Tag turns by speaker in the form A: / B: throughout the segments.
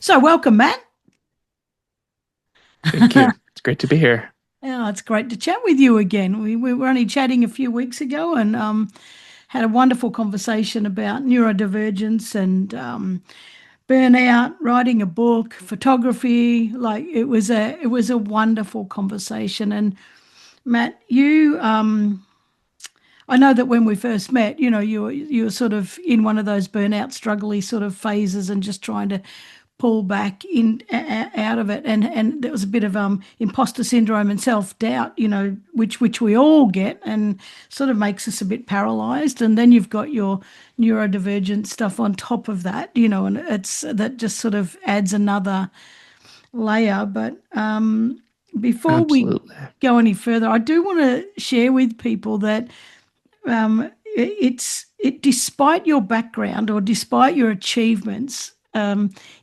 A: So welcome, Matt.
B: Thank you. It's great to be here.
A: Yeah, it's great to chat with you again. We were only chatting a few weeks ago and had a wonderful conversation about neurodivergence and burnout, writing a book, photography. Like it was a wonderful conversation. And Matt, you I know that when we first met, you were sort of in one of those burnout, struggly sort of phases and just trying to pull back out of it, and there was a bit of imposter syndrome and self-doubt, which we all get, and sort of makes us a bit paralyzed. And then you've got your neurodivergent stuff on top of that, and it's that just sort of adds another layer. But before we
B: Absolutely.
A: go any further, I do want to share with people that despite your background or despite your achievements,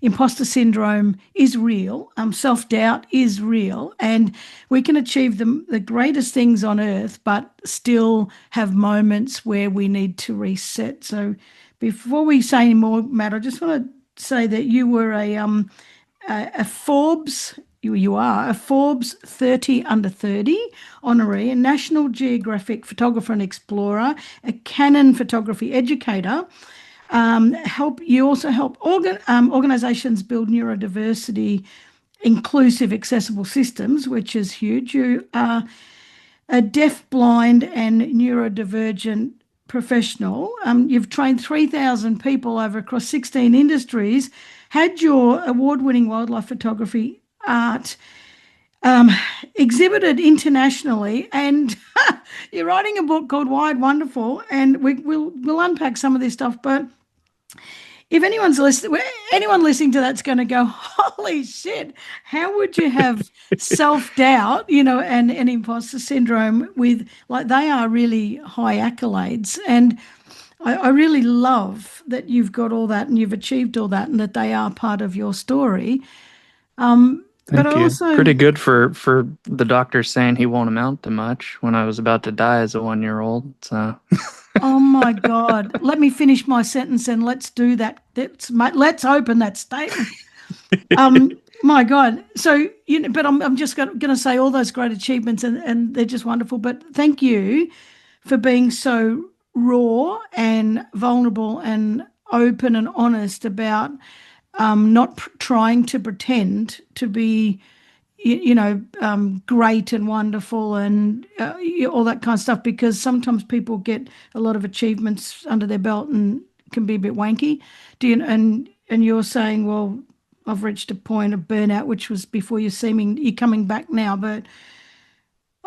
A: imposter syndrome is real. Self-doubt is real, and we can achieve the greatest things on earth, but still have moments where we need to reset. So, before we say any more, Matt, I just want to say that you were a Forbes. You are a Forbes 30 under 30 honoree, a National Geographic photographer and explorer, a Canon photography educator. You also help organizations build neurodiversity, inclusive, accessible systems, which is huge. You are a deaf, blind, and neurodivergent professional. You've trained 3,000 people over across 16 industries, had your award-winning wildlife photography art exhibited internationally, and you're writing a book called Wired Wonderful, and we'll unpack some of this stuff. But if anyone listening to that's going to go, holy shit, how would you have self-doubt, and imposter syndrome with, like, they are really high accolades. And I really love that you've got all that and you've achieved all that and that they are part of your story. But I
B: Thank you.
A: also,
B: Pretty good for the doctor saying he won't amount to much when I was about to die as a 1-year-old. So
A: oh my God, let me finish my sentence and let's do that. Let's open that statement. My God. So, but I'm just going to say all those great achievements, and they're just wonderful. But thank you for being so raw and vulnerable and open and honest about not trying to pretend to be, great and wonderful and all that kind of stuff, because sometimes people get a lot of achievements under their belt and can be a bit wanky. And you're saying, well, I've reached a point of burnout, which was before you're coming back now. But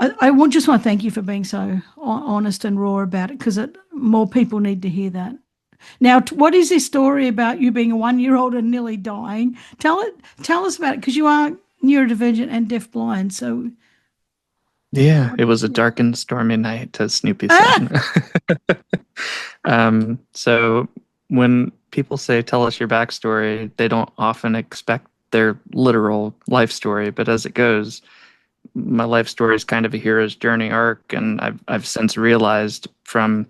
A: just want to thank you for being so honest and raw about it, because more people need to hear that. Now, what is this story about you being a 1-year-old and nearly dying? Tell us about it, because you are neurodivergent and deafblind. So,
B: yeah,
A: what
B: it
A: is
B: was a
A: it?
B: dark and stormy night, as Snoopy said.
A: Ah!
B: So when people say, tell us your backstory, they don't often expect their literal life story, but as it goes, my life story is kind of a hero's journey arc, and I've since realized from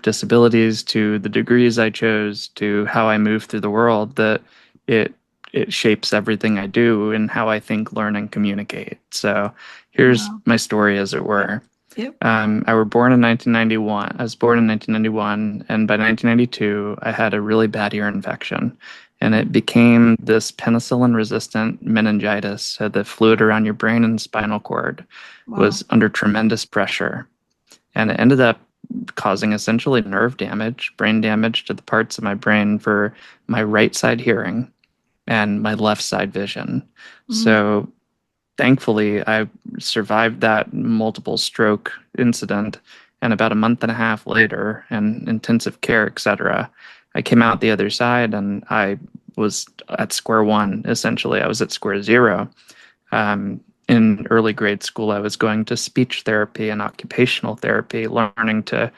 B: disabilities to the degrees I chose to how I move through the world that it it shapes everything I do and how I think, learn, and communicate. So here's
A: Wow.
B: my story, as it
A: Yep.
B: were.
A: Yep.
B: I were born in 1991. I was born in 1991, and by 1992, I had a really bad ear infection, and it became this penicillin-resistant meningitis. So the fluid around your brain and spinal cord
A: Wow.
B: was under tremendous pressure, and it ended up causing essentially nerve damage, brain damage to the parts of my brain for my right side hearing and my left side vision.
A: Mm.
B: So thankfully, I survived that multiple stroke incident. And about a month and a half later, and intensive care, etc., I came out the other side and I was at square one, essentially. I was at square zero. In early grade school, I was going to speech therapy and occupational therapy, learning to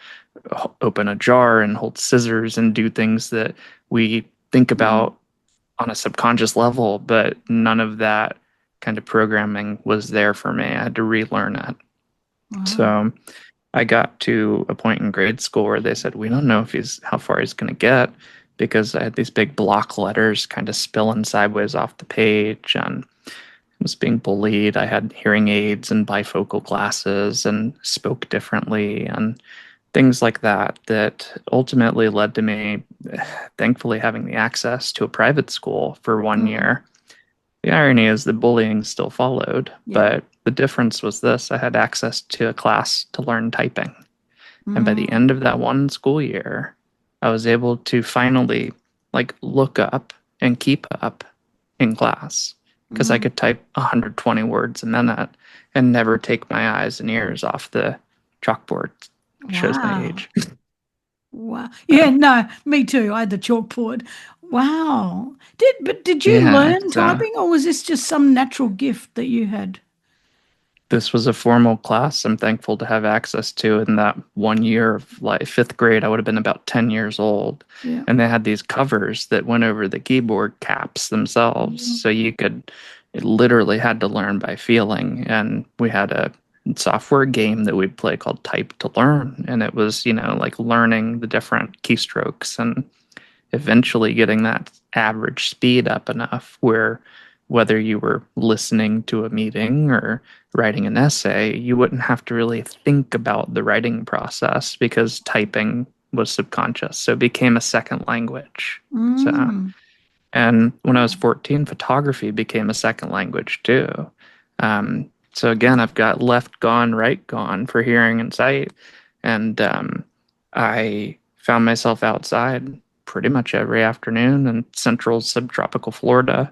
B: open a jar and hold scissors and do things that we think
A: Mm.
B: about on a subconscious level, but none of that kind of programming was there for me. I had to relearn it.
A: Wow.
B: So I got to a point in grade school where they said, we don't know if he's how far he's going to get. because I had these big block letters kind of spilling sideways off the page, and was being bullied. I had hearing aids and bifocal glasses and spoke differently and things like that, that ultimately led to me, thankfully, having the access to a private school for 1 year. The irony is the bullying still followed, but the difference was this: I had access to a class to learn typing. And by the end of that one school year, I was able to finally look up and keep up in class, because I could type 120 words a minute and never take my eyes and ears off the chalkboard. Shows my age.
A: Wow. Yeah, no, me too. I had the chalkboard. Wow. Did you
B: Yeah,
A: learn typing, or was this just some natural gift that you had?
B: this was a formal class I'm thankful to have access to in that 1 year of fifth grade. I would have been about 10 years old.
A: Yeah.
B: And they had these covers that went over the keyboard caps themselves. So it literally had to learn by feeling. And we had a software game that we'd play called Type to Learn. And it was, learning the different keystrokes and eventually getting that average speed up enough where whether you were listening to a meeting or writing an essay, you wouldn't have to really think about the writing process because typing was subconscious. So it became a second language. And when I was 14, photography became a second language too. So again, I've got left gone, right gone for hearing and sight. And I found myself outside pretty much every afternoon in central subtropical Florida,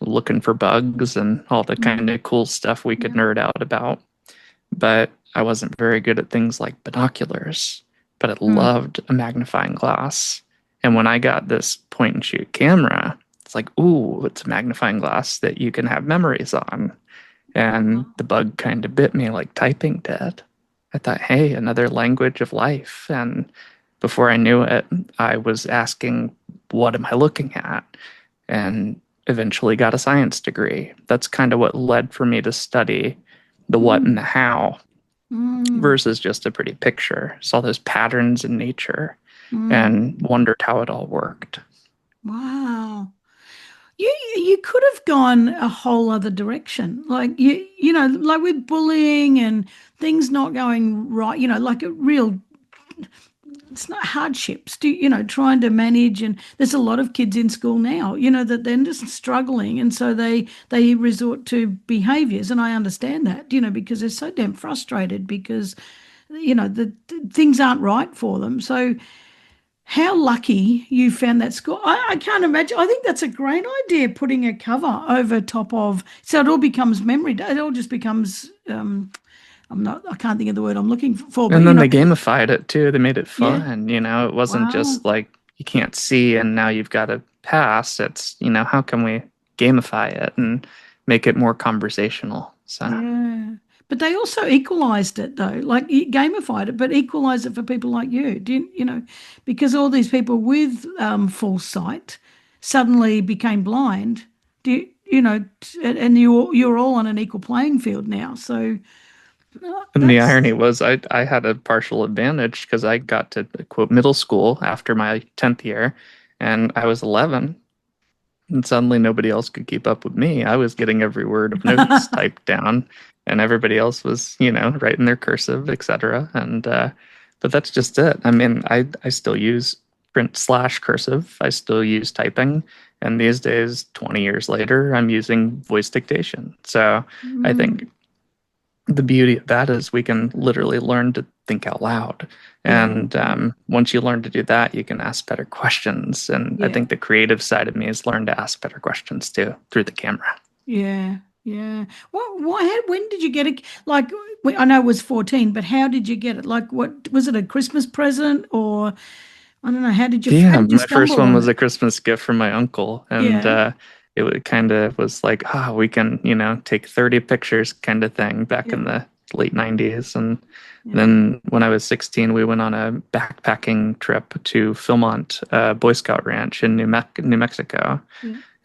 B: looking for bugs and all the kind of cool stuff we could nerd out about. But I wasn't very good at things like binoculars, but I loved a magnifying glass. And when I got this point and shoot camera, it's like, ooh, it's a magnifying glass that you can have memories on. And the bug kind of bit me like typing did. I thought, hey, another language of life. And before I knew it, I was asking, what am I looking at? And eventually got a science degree. That's kind of what led for me to study the what and the how versus just a pretty picture. Saw those patterns in nature and wondered how it all worked.
A: Wow. You could have gone a whole other direction. Like like with bullying and things not going right, like a real, it's not hardships, trying to manage. And there's a lot of kids in school now, that they're just struggling. And so they resort to behaviors. And I understand that, because they're so damn frustrated because, the things aren't right for them. So how lucky you found that school. I can't imagine. I think that's a great idea, putting a cover over top of, so it all becomes memory. It all just becomes, I can't think of the word I'm looking for. But,
B: and then they gamified it too. They made it fun.
A: Yeah.
B: It wasn't just like you can't see and now you've got to pass. It's, how can we gamify it and make it more conversational? So
A: yeah. But they also equalized it though, like gamified it, but equalized it for people like you. Because all these people with full sight suddenly became blind. And you're all on an equal playing field now. So
B: and the irony was I had a partial advantage because I got to quote middle school after my 10th year and I was 11 and suddenly nobody else could keep up with me. I was getting every word of notes typed down and everybody else was, writing their cursive, etc. And but that's just it. I mean, I still use print/cursive. I still use typing. And these days, 20 years later, I'm using voice dictation. So I think the beauty of that is we can literally learn to think out loud. And once you learn to do that, you can ask better questions. And I think the creative side of me has learned to ask better questions too through the camera.
A: Yeah. Yeah. When did you get it? Like, I know it was 14, but how did you get it? Like, what was it, a Christmas present, or I don't know, how did you
B: my first one was a Christmas gift from my uncle. And it kind of was like, we can, take 30 pictures kind of thing back in the late 90s. And then when I was 16, we went on a backpacking trip to Philmont Boy Scout Ranch in New Mexico.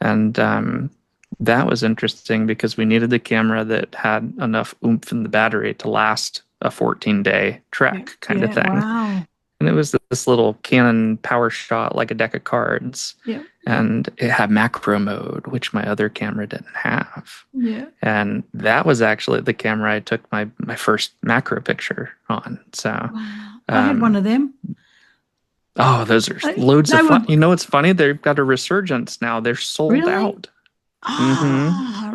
B: And that was interesting because we needed a camera that had enough oomph in the battery to last a 14-day trek kind of thing.
A: Wow.
B: And it was this little Canon power shot, like a deck of cards.
A: Yeah.
B: And it had macro mode, which my other camera didn't have.
A: Yeah.
B: And that was actually the camera I took my first macro picture on. So,
A: Wow. I had one of them.
B: oh, those are loads
A: They
B: of
A: were
B: fun. You know what's funny? They've got a resurgence now. They're sold
A: really.
B: out. Mm-hmm.
A: Ah,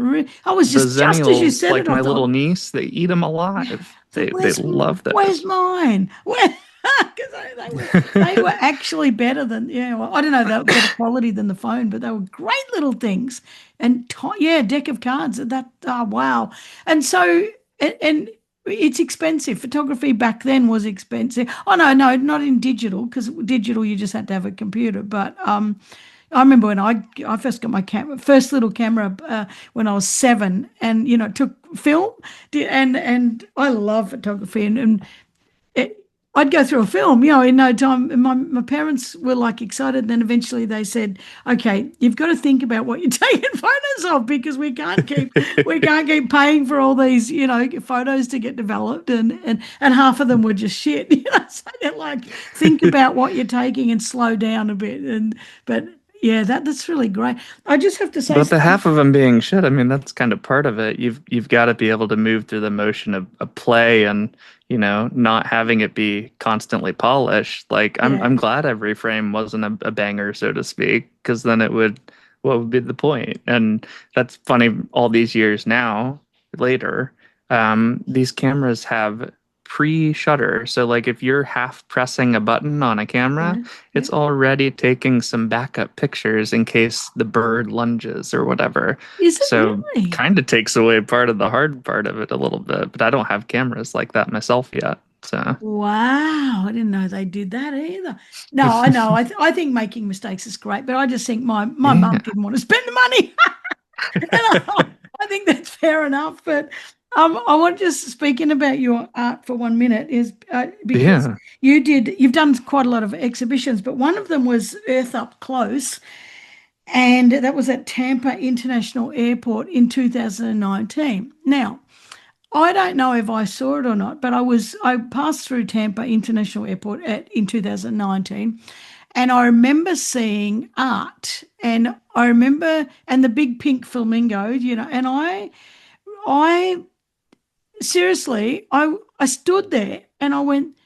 A: I was
B: The
A: just as you
B: Zennials,
A: said it,
B: like
A: I
B: my
A: thought,
B: little niece, they eat them
A: yeah.
B: alive.
A: So
B: They love
A: where's
B: those.
A: mine? Where? Because they were actually better than, yeah. Well, I don't know, they were better quality than the phone, but they were great little things. And yeah, deck of cards. That wow. And so and it's expensive. Photography back then was expensive. Oh no, not in digital, because digital you just had to have a computer. But I remember when I first got my first little camera when I was 7, and took film, and I love photography, and it, I'd go through a film, in no time. And my parents were like excited. And then eventually they said, "Okay, you've got to think about what you're taking photos of, because we can't keep paying for all these, photos to get developed, and half of them were just shit." So they're like, think about what you're taking and slow down a bit. But yeah, that's really great. I just have to say,
B: But the half of them being shit, I mean, that's kind of part of it. You've got to be able to move through the motion of play and, not having it be constantly polished. Like
A: yeah,
B: I'm glad every frame wasn't a banger, so to speak, because then what would be the point? And that's funny, all these years now, later, these cameras have pre-shutter. So like if you're half pressing a button on a camera,
A: yeah, yeah.
B: it's already taking some backup pictures in case the bird lunges or whatever.
A: Is it
B: So
A: really?
B: kind of takes away part of the hard part of it a little bit, but I don't have cameras like that myself yet. So
A: Wow, I didn't know they did that either. No, I know. I think making mistakes is great, but I just think my mum
B: yeah.
A: didn't want to spend the money. And I think that's fair enough. But I want just speaking about your art for 1 minute is because
B: Yeah.
A: you've done quite a lot of exhibitions, but one of them was Earth Up Close, and that was at Tampa International Airport in 2019. Now, I don't know if I saw it or not, but I passed through Tampa International Airport in 2019, and I remember seeing art, and I remember and the big pink flamingo, and I seriously, I stood there and I went,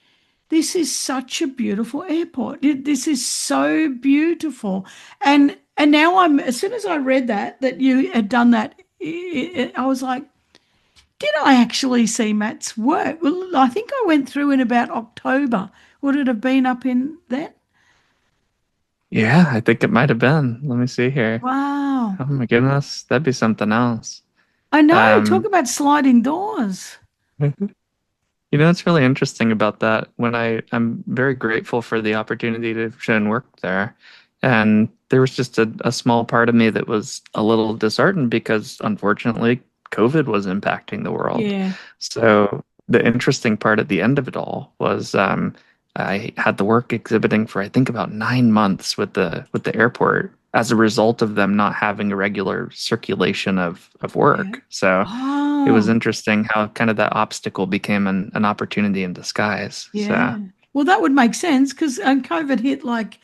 A: this is such a beautiful airport. This is so beautiful. And now as soon as I read that you had done that, I was like, did I actually see Matt's work? Well, I think I went through in about October. Would it have been up in then?
B: Yeah, I think it might have been. Let me see here.
A: Wow.
B: Oh my goodness, that'd be something else.
A: I know. Talk
B: Um,
A: about sliding doors.
B: it's really interesting about that. I'm very grateful for the opportunity to show and work there. And there was just a small part of me that was a little disheartened because unfortunately COVID was impacting the world.
A: Yeah.
B: So the interesting part at the end of it all was I had the work exhibiting for I think about 9 months with the airport as a result of them not having a regular circulation of
A: Yeah.
B: work. So it was
A: Oh,
B: interesting how kind of that obstacle became an opportunity in disguise. So
A: yeah. Well, that would make sense because COVID hit like,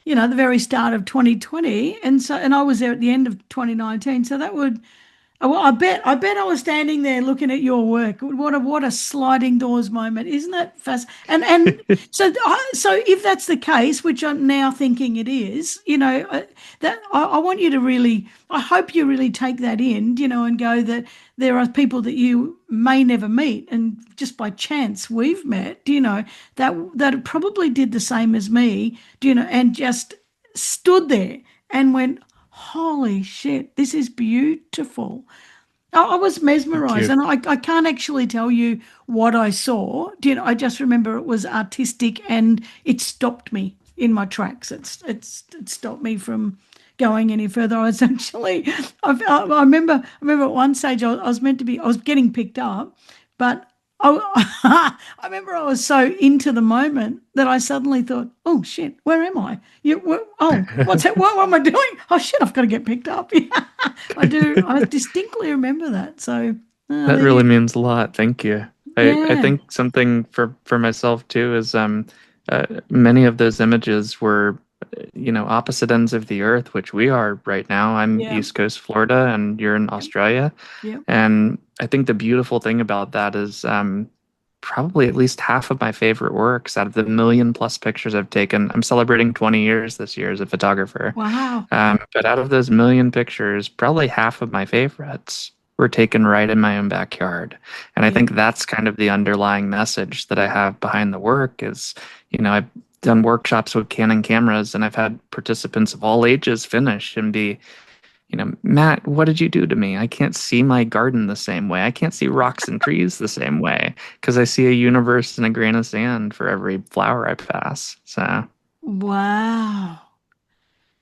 A: the very start of 2020. And I was there at the end of 2019. So that would, oh, well, I bet I was standing there looking at your work. What a sliding doors moment, isn't that fast? And so if that's the case, which I'm now thinking it is, that I want you to really, I hope you really take that in, and go that there are people that you may never meet, and just by chance we've met, that probably did the same as me, and just stood there and went, holy shit, this is beautiful. I was
B: thank
A: mesmerized,
B: you.
A: and I can't actually tell you what I saw. I just remember it was artistic, and it stopped me in my tracks. It stopped me from going any further. I was actually, I remember at one stage I was getting picked up, but I remember I was so into the moment that I suddenly thought, oh shit, where am I? What's that? What am I doing? Oh shit, I've got to get picked up. I do. I distinctly remember that. So
B: That
A: there you.
B: really means a lot. Thank you. I
A: Yeah.
B: think something for myself too is many of those images were, opposite ends of the earth, which we are right now. I'm
A: Yeah.
B: East Coast Florida, and you're in Australia.
A: Yep.
B: And I think the beautiful thing about that is probably at least half of my favorite works out of the million plus pictures I've taken. I'm celebrating 20 years this year as a photographer.
A: Wow.
B: But out of those million pictures, probably half of my favorites were taken right in my own backyard. And I
A: Yeah.
B: think that's kind of the underlying message that I have behind the work is, I've done workshops with Canon cameras, and I've had participants of all ages finish and be, Matt, what did you do to me? I can't see my garden the same way. I can't see rocks and trees the same way because I see a universe in a grain of sand for every flower I pass. So,
A: Wow.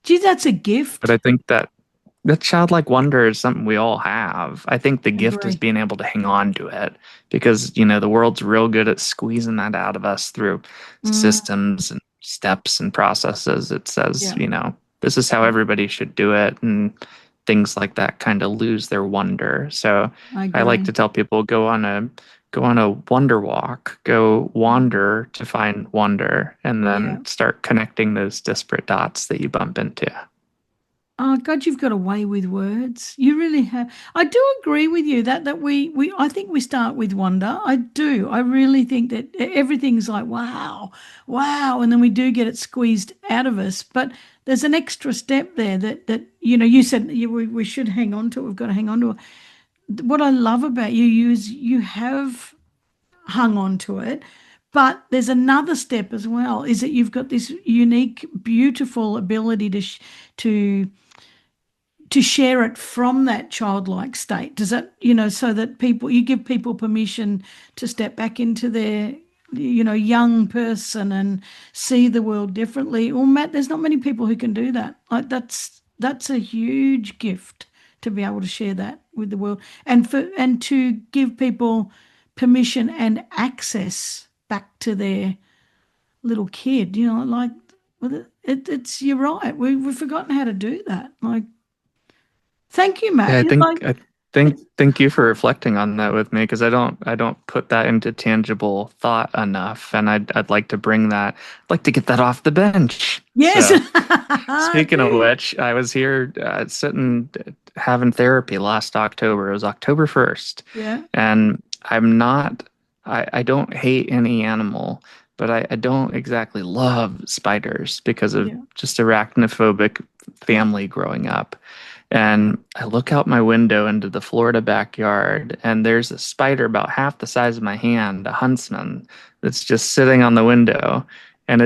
A: Gee, that's a
B: but
A: gift.
B: I think that childlike wonder is something we all have. I think the
A: I
B: gift is
A: agree.
B: being able to hang on to it because, the world's real good at squeezing that out of us through
A: Mm,
B: systems and steps and processes. It says,
A: yeah.
B: this is how everybody should do it. And things like that kind of lose their wonder. So
A: I
B: I like to
A: agree.
B: tell people go on a wonder walk, go wander to find wonder, and
A: Yeah.
B: then start connecting those disparate dots that you bump into.
A: Oh God, you've got a way with words. You really have. I do agree with you that we I think we start with wonder. I do. I really think that everything's like wow, wow, and then we do get it squeezed out of us. But there's an extra step there that you said we should hang on to it. We've got to hang on to it. What I love about you is you have hung on to it. But there's another step as well, is that you've got this unique, beautiful ability to to share it from that childlike state. Does that, so that you give people permission to step back into their, young person and see the world differently. Well, Matt, there's not many people who can do that. Like that's a huge gift to be able to share that with the world and to give people permission and access back to their little kid, like well, it's you're right. We've forgotten how to do that. Like, thank you,
B: Yeah,
A: Matt.
B: I
A: Like,
B: think I think thank you for reflecting on that with me because I don't put that into tangible thought enough, and I'd like to bring that, I'd like to get that off the bench.
A: yes,
B: So
A: I
B: speaking of
A: do.
B: which, I was here sitting having therapy last October. It was October 1st,
A: Yeah,
B: and I don't hate any animal, but I don't exactly love spiders because of
A: yeah,
B: just arachnophobic
A: yeah.
B: family growing up. And I look out my window into the Florida backyard, and there's a spider about half the size of my hand, a huntsman, that's just sitting on the window. And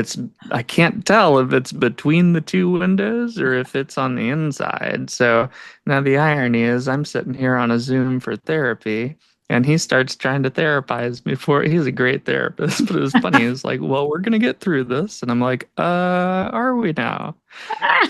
B: I can't tell if it's between the two windows or if it's on the inside. So now the irony is I'm sitting here on a Zoom for therapy, and he starts trying to therapize me for it. He's a great therapist, but it was funny. He was like, well, we're gonna get through this. And I'm like, are we now?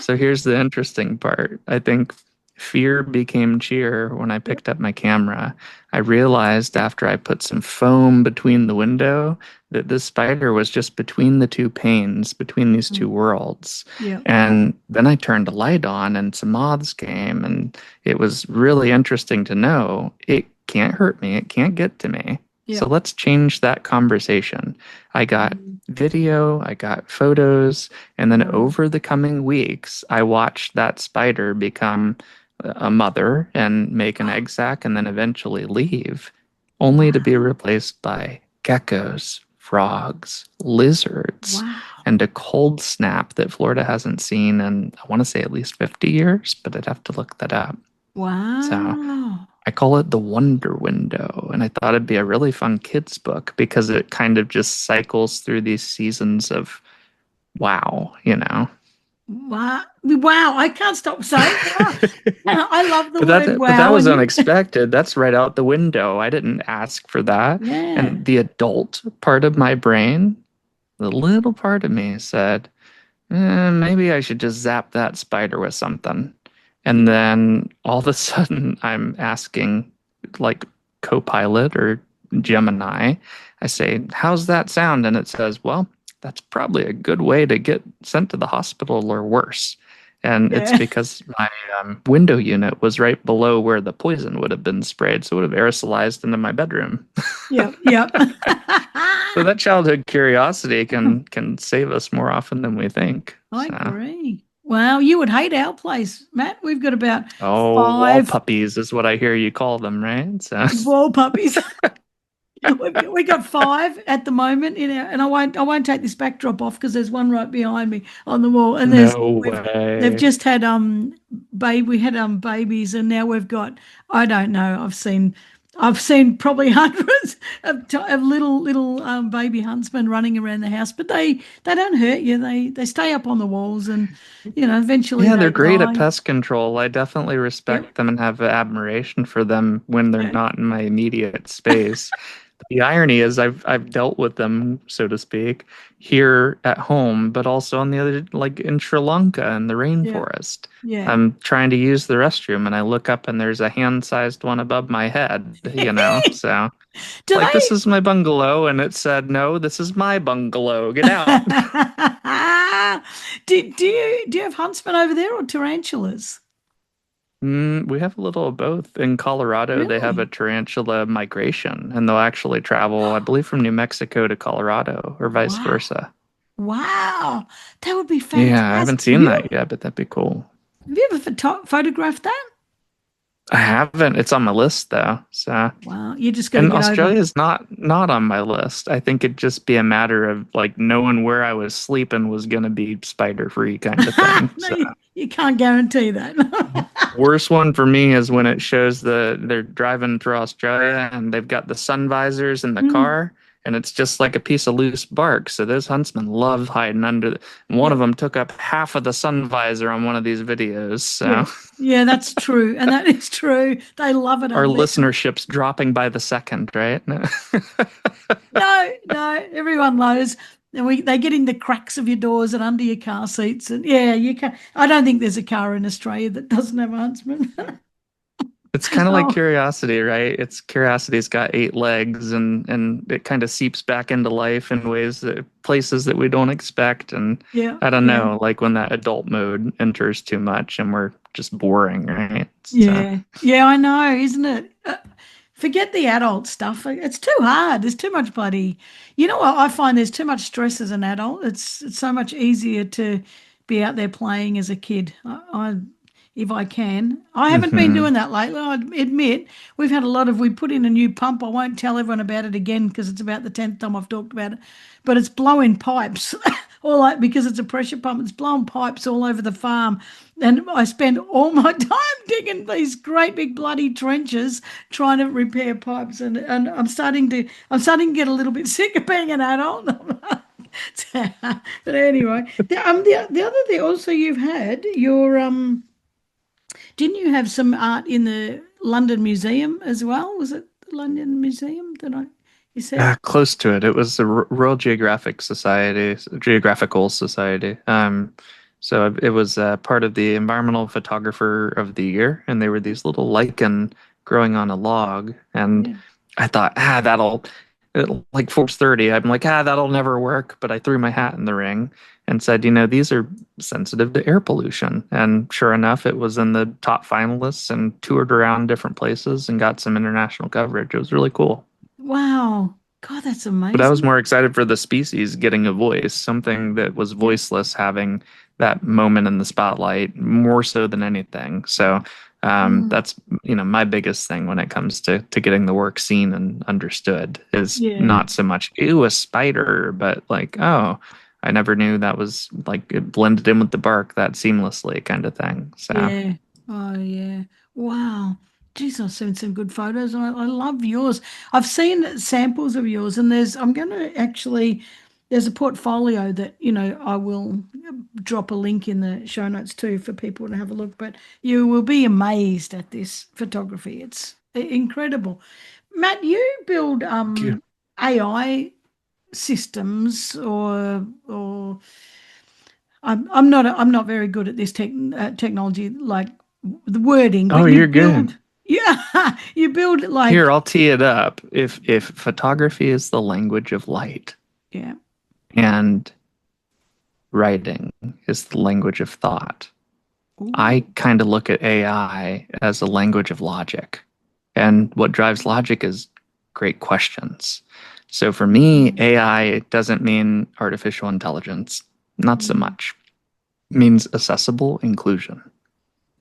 B: So here's the interesting part. I think fear became cheer when I
A: Yeah,
B: picked up my camera. I realized after I put some foam between the window that this spider was just between the two panes, between these two worlds.
A: yeah,
B: And then I turned a light on and some moths came, and it was really interesting to know it can't hurt me, it can't get to me.
A: yeah.
B: So let's change that conversation. I got video, I got photos, and then
A: Wow.
B: over the coming weeks, I watched that spider become a mother and make an egg sac and then eventually leave, only to be
A: Wow.
B: replaced by geckos, frogs, lizards,
A: Wow.
B: and a cold snap that Florida hasn't seen in, I want to say, at least 50 years, but I'd have to look that up. So
A: Wow.
B: I call it the Wonder Window, and I thought it'd be a really fun kids book because it kind of just cycles through these seasons of wow.
A: Wow. Wow. I can't stop saying wow. I love the
B: But
A: word
B: that
A: wow.
B: was
A: And you,
B: unexpected. That's right out the window. I didn't ask for that.
A: yeah.
B: And the adult part of my brain, the little part of me said, maybe I should just zap that spider with something. And
A: Yeah.
B: then all of a sudden, I'm asking, like, Copilot or Gemini, I say, how's that sound? And it says, well, that's probably a good way to get sent to the hospital or worse. And it's
A: Yeah.
B: because my window unit was right below where the poison would have been sprayed. So it would have aerosolized into my bedroom.
A: Yep. Yep.
B: So that childhood curiosity can save us more often than we think.
A: I
B: So,
A: agree. Wow, you would hate our place, Matt. We've got about
B: oh, wall
A: 5
B: puppies is what I hear you call them, right? So,
A: wall puppies. We got 5 at the moment in our, and I won't take this backdrop off because there's one right behind me on the wall, and
B: no
A: they've
B: way.
A: just had we had babies, and now we've got, I don't know, I've seen probably hundreds of little baby huntsmen running around the house, but they don't hurt you. They stay up on the walls, and eventually
B: Yeah,
A: they
B: they're great at
A: die.
B: pest control. I definitely
A: Yep.
B: respect them and have admiration for them when they're
A: Yeah.
B: not in my immediate space. The irony is I've dealt with them, so to speak, here at home, but also on the other, like in Sri Lanka in the
A: Yeah.
B: rainforest.
A: Yeah.
B: I'm trying to use the restroom and I look up and there's a hand-sized one above my head, So
A: Do
B: like this
A: they?
B: is my bungalow and it said, "No, this is my bungalow. Get out."
A: Do you have huntsmen over there or tarantulas?
B: We have a little of both. In Colorado, they have a
A: Really?
B: tarantula migration, and they'll actually travel, I believe, from New Mexico to Colorado or vice
A: Wow.
B: versa.
A: Wow. That would be
B: Yeah, I haven't
A: fantastic. Have
B: seen
A: you
B: that yet, but that'd be cool.
A: have you ever photographed that?
B: I haven't. It's on my list though. So,
A: Wow. You just got to
B: and
A: get over.
B: Australia is not on my list. I think it'd just be a matter of like knowing where I was sleeping was gonna be spider free kind of thing.
A: No,
B: So.
A: you can't guarantee that.
B: Worst one for me is when it shows they're driving through Australia and they've got the sun visors in the
A: Mm,
B: car and it's just like a piece of loose bark. So those huntsmen love hiding under one
A: yeah.
B: of them took up half of the sun visor on one of these videos.
A: Yeah.
B: So
A: Yeah, that's true. And that is true. They love it
B: our
A: under there.
B: listenership's dropping by the second, right?
A: No, no, everyone knows. And they get in the cracks of your doors and under your car seats. And yeah, you can. I don't think there's a car in Australia that doesn't have a huntsman.
B: It's kind of like
A: Oh,
B: curiosity, right? It's curiosity's got 8 legs and it kind of seeps back into life in ways that places that we don't expect. And
A: yeah,
B: I don't
A: yeah,
B: know, like when that adult mode enters too much and we're just boring, right? So
A: yeah, yeah. I know, isn't it? Forget the adult stuff. It's too hard. There's too much bloody. You know what? I find there's too much stress as an adult. It's so much easier to be out there playing as a kid. If I can. I haven't been
B: hmm
A: doing that lately. I admit we put in a new pump. I won't tell everyone about it again because it's about the 10th time I've talked about it. But it's blowing pipes, all like because it's a pressure pump. It's blowing pipes all over the farm, and I spend all my time digging these great big bloody trenches trying to repair pipes. And I'm starting to get a little bit sick of being an adult. But anyway, the other thing also you've had your didn't you have some art in the London Museum as well? Was it the London Museum that you said?
B: close to it. It was the Royal Geographic Society, Geographical Society. So it was part of the Environmental Photographer of the Year, and they were these little lichen growing on a log. And
A: Yeah.
B: I thought, like Forbes 30, I'm like, that'll never work. But I threw my hat in the ring and said, these are sensitive to air pollution. And sure enough, it was in the top finalists and toured around different places and got some international coverage. It was really cool.
A: Wow. God, that's
B: But I was
A: amazing.
B: more excited for the species getting a voice, something that was
A: Yeah.
B: voiceless having that moment in the spotlight more so than anything. So
A: Mm,
B: that's my biggest thing when it comes to getting the work seen and understood is
A: yeah.
B: not so much ew a spider, but like I never knew that was like it blended in with the bark that seamlessly kind of thing. So
A: Yeah. Oh, yeah. Wow. Geez, I've seen some good photos. I love yours. I've seen samples of yours, and I'm going to actually, there's a portfolio that, I will drop a link in the show notes too for people to have a look. But you will be amazed at this photography. It's incredible. Matt, you build
B: thank you.
A: AI systems or I'm not very good at this technology like the wording,
B: Oh,
A: but you
B: you're good.
A: build yeah you build
B: Here,
A: like
B: I'll tee it up. If photography is the language of light
A: yeah.
B: and writing is the language of thought, I
A: Ooh,
B: kind of look at AI as a language of logic. And what drives logic is great questions. So for me, AI doesn't mean artificial intelligence, not so much. It means accessible inclusion.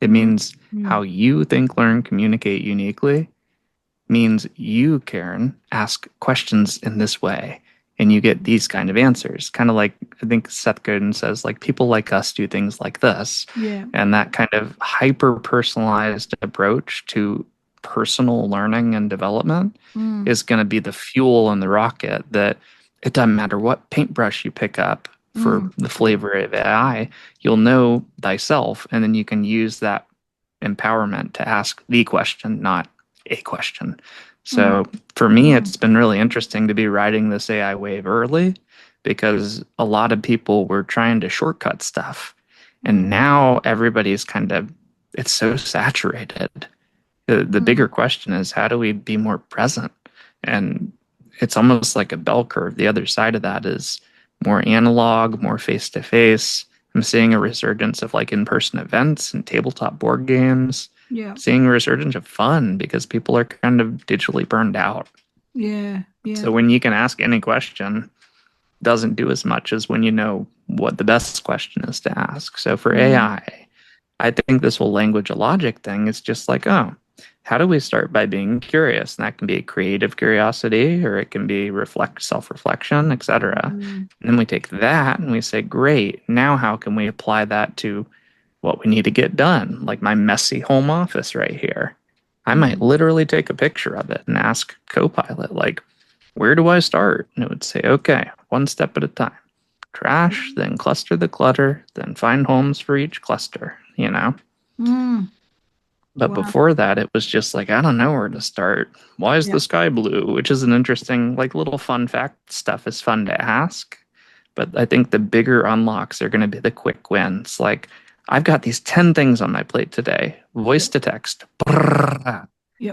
B: It means how you think, learn, communicate uniquely means you, Karen, ask questions in this way and you get these kind of answers. Kind of like, I think Seth Godin says, like, people like us do things like this.
A: Yeah.
B: And that kind of hyper personalized approach to personal learning and development is going to be the fuel in the rocket that it doesn't matter what paintbrush you pick up for the flavor of AI, you'll know thyself. And then you can use that empowerment to ask the question, not a question. So for me, it's been really interesting to be riding this AI wave early because a lot of people were trying to shortcut stuff. And now everybody's kind of, it's so saturated. The bigger question is, how do we be more present? And it's almost like a bell curve. The other side of that is more analog, more face-to-face. I'm seeing a resurgence of like in-person events and tabletop board games.
A: Yeah.
B: Seeing a resurgence of fun because people are kind of digitally burned out.
A: Yeah. Yeah.
B: So when you can ask any question, doesn't do as much as when you know what the best question is to ask. So for AI, I think this whole language of logic thing is just like, oh, how do we start by being curious? And that can be a creative curiosity, or it can be self-reflection, etc. And then we take that and we say, great, now how can we apply that to what we need to get done? Like my messy home office right here. I might literally take a picture of it and ask Copilot, like, where do I start? And it would say, okay, one step at a time. Trash, then cluster the clutter, then find homes for each cluster, you know? But before that, it was just like, I don't know where to start. Why is the sky blue? Which is an interesting, like, little fun fact stuff is fun to ask. But I think the bigger unlocks are going to be the quick wins. Like, I've got these 10 things on my plate today. Voice to text.
A: Yep.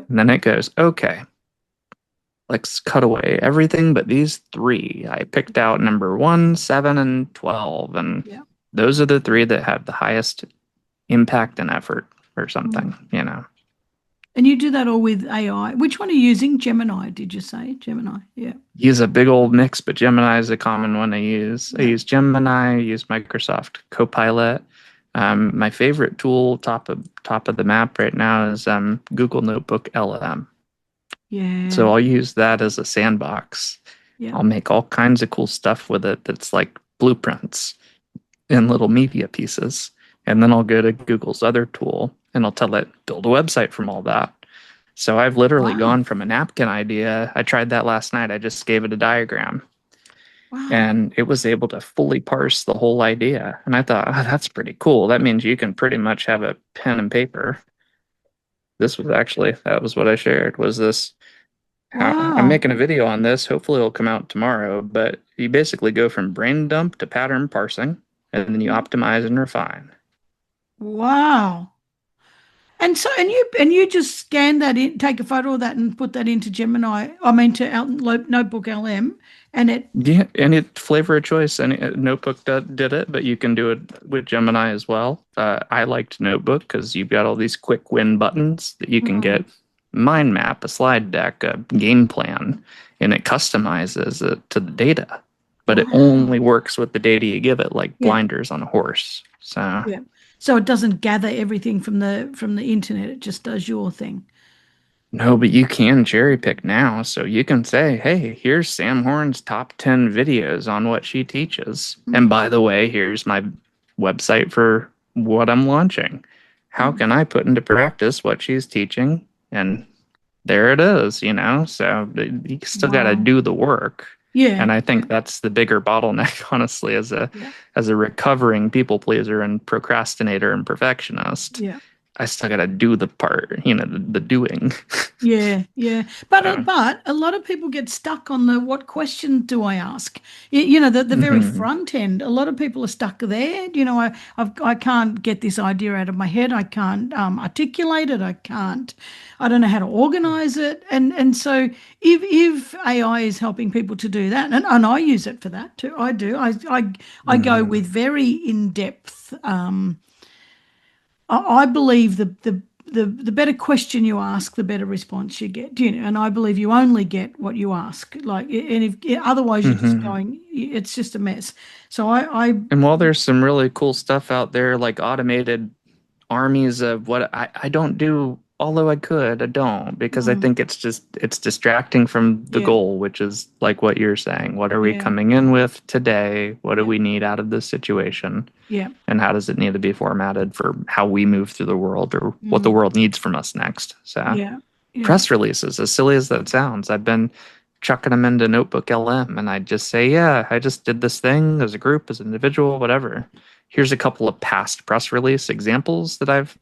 B: And then it goes, okay, let's cut away everything but these 3. I picked out number 1, 7, and 12. And those are the 3 that have the highest impact and effort or something, you know.
A: And you do that all with AI. Which one are you using? Gemini, did you say? Gemini, yeah.
B: Use a big old mix, but Gemini is a common one I use. I use Gemini, I use Microsoft Copilot. My favorite tool, top of the map right now, is Google Notebook LM.
A: Yeah.
B: So I'll use that as a sandbox.
A: Yeah.
B: I'll make all kinds of cool stuff with it that's like blueprints and little media pieces. And then I'll go to Google's other tool and I'll tell it, build a website from all that. So I've literally gone from a napkin idea. I tried that last night. I just gave it a diagram. And it was able to fully parse the whole idea. And I thought, oh, that's pretty cool. That means you can pretty much have a pen and paper. This was actually, that was what I shared, was this. I'm making a video on this. Hopefully it'll come out tomorrow. But you basically go from brain dump to pattern parsing, and then you optimize and refine.
A: Wow. And so, and you just scan that in, take a photo of that and put that into Gemini, I mean, to Notebook LM, and it...
B: Yeah, any flavor of choice. Any Notebook did it, but you can do it with Gemini as well. I liked Notebook because you've got all these quick win buttons that you can get mind map, a slide deck, a game plan, and it customizes it to the data. But it only works with the data you give it, like blinders on a horse. So
A: so it doesn't gather everything from the internet. It just does your thing.
B: No, but you can cherry pick now. So you can say, hey, here's Sam Horn's top 10 videos on what she teaches. And by the way, here's my website for what I'm launching. How can I put into practice what she's teaching? And there it is, you know? So you still got to do the work.
A: Yeah.
B: And I think that's the bigger bottleneck, honestly, as a recovering people pleaser and procrastinator and perfectionist.
A: Yeah.
B: I still got to do the part, you know, the doing.
A: Yeah. But a lot of people get stuck on the what question do I ask? You know, the very front end. A lot of people are stuck there. You know, I can't get this idea out of my head. I can't articulate it. I don't know how to organize it. And so if AI is helping people to do that, and I use it for that too. I do. I go with very in-depth I believe the the better question you ask, the better response you get. You know, and I believe you only get what you ask. Like, and if otherwise you're just
B: Hmm.
A: going, it's just a mess. So I
B: And while there's some really cool stuff out there, like automated armies of what I don't do, although I don't, because I
A: mm,
B: think it's distracting from the
A: yeah,
B: goal, which is like what you're saying. What are we
A: yeah,
B: coming in with today? What do
A: yeah,
B: we need out of this situation?
A: yeah,
B: And how does it need to be formatted for how we move through the world or what the
A: mm,
B: world needs from us next? So
A: yeah, yeah.
B: press releases, as silly as that sounds, I've been chucking them into Notebook LM and I just say, yeah, I just did this thing as a group, as an individual, whatever. Here's a couple of past press release examples that I've.